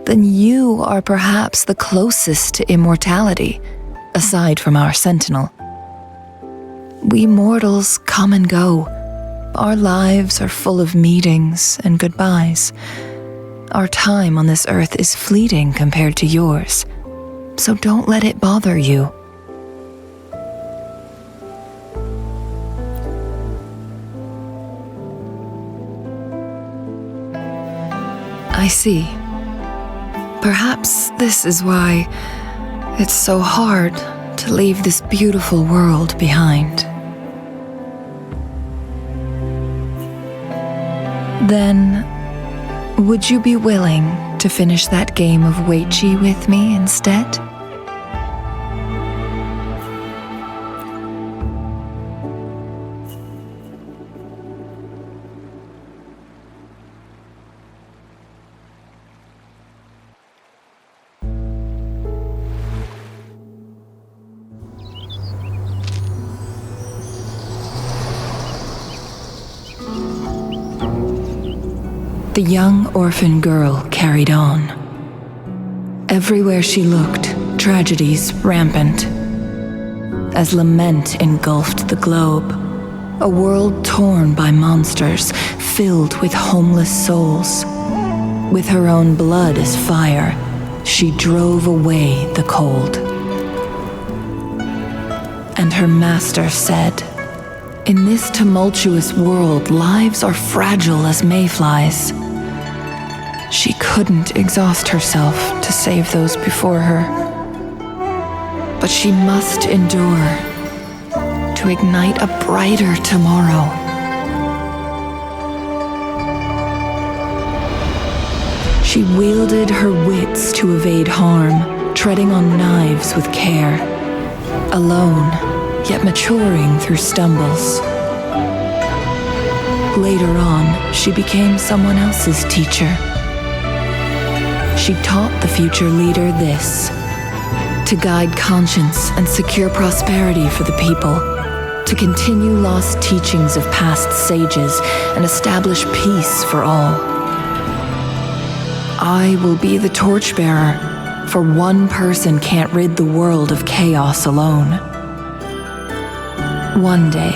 then you are perhaps the closest to immortality, aside from our sentinel. We mortals come and go. Our lives are full of meetings and goodbyes. Our time on this earth is fleeting compared to yours, so don't let it bother you. I see. Perhaps this is why it's so hard to leave this beautiful world behind. Then, would you be willing to finish that game of Weiqi with me instead? The young orphan girl carried on. Everywhere she looked, tragedies rampant. As lament engulfed the globe, a world torn by monsters, filled with homeless souls. With her own blood as fire, she drove away the cold. And her master said, "In this tumultuous world, lives are fragile as mayflies." She couldn't exhaust herself to save those before her. But she must endure to ignite a brighter tomorrow. She wielded her wits to evade harm, treading on knives with care. Alone, yet maturing through stumbles. Later on, she became someone else's teacher. She taught the future leader this: to guide conscience and secure prosperity for the people, to continue lost teachings of past sages and establish peace for all. I will be the torchbearer, for one person can't rid the world of chaos alone. One day,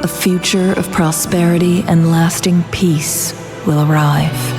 a future of prosperity and lasting peace will arrive.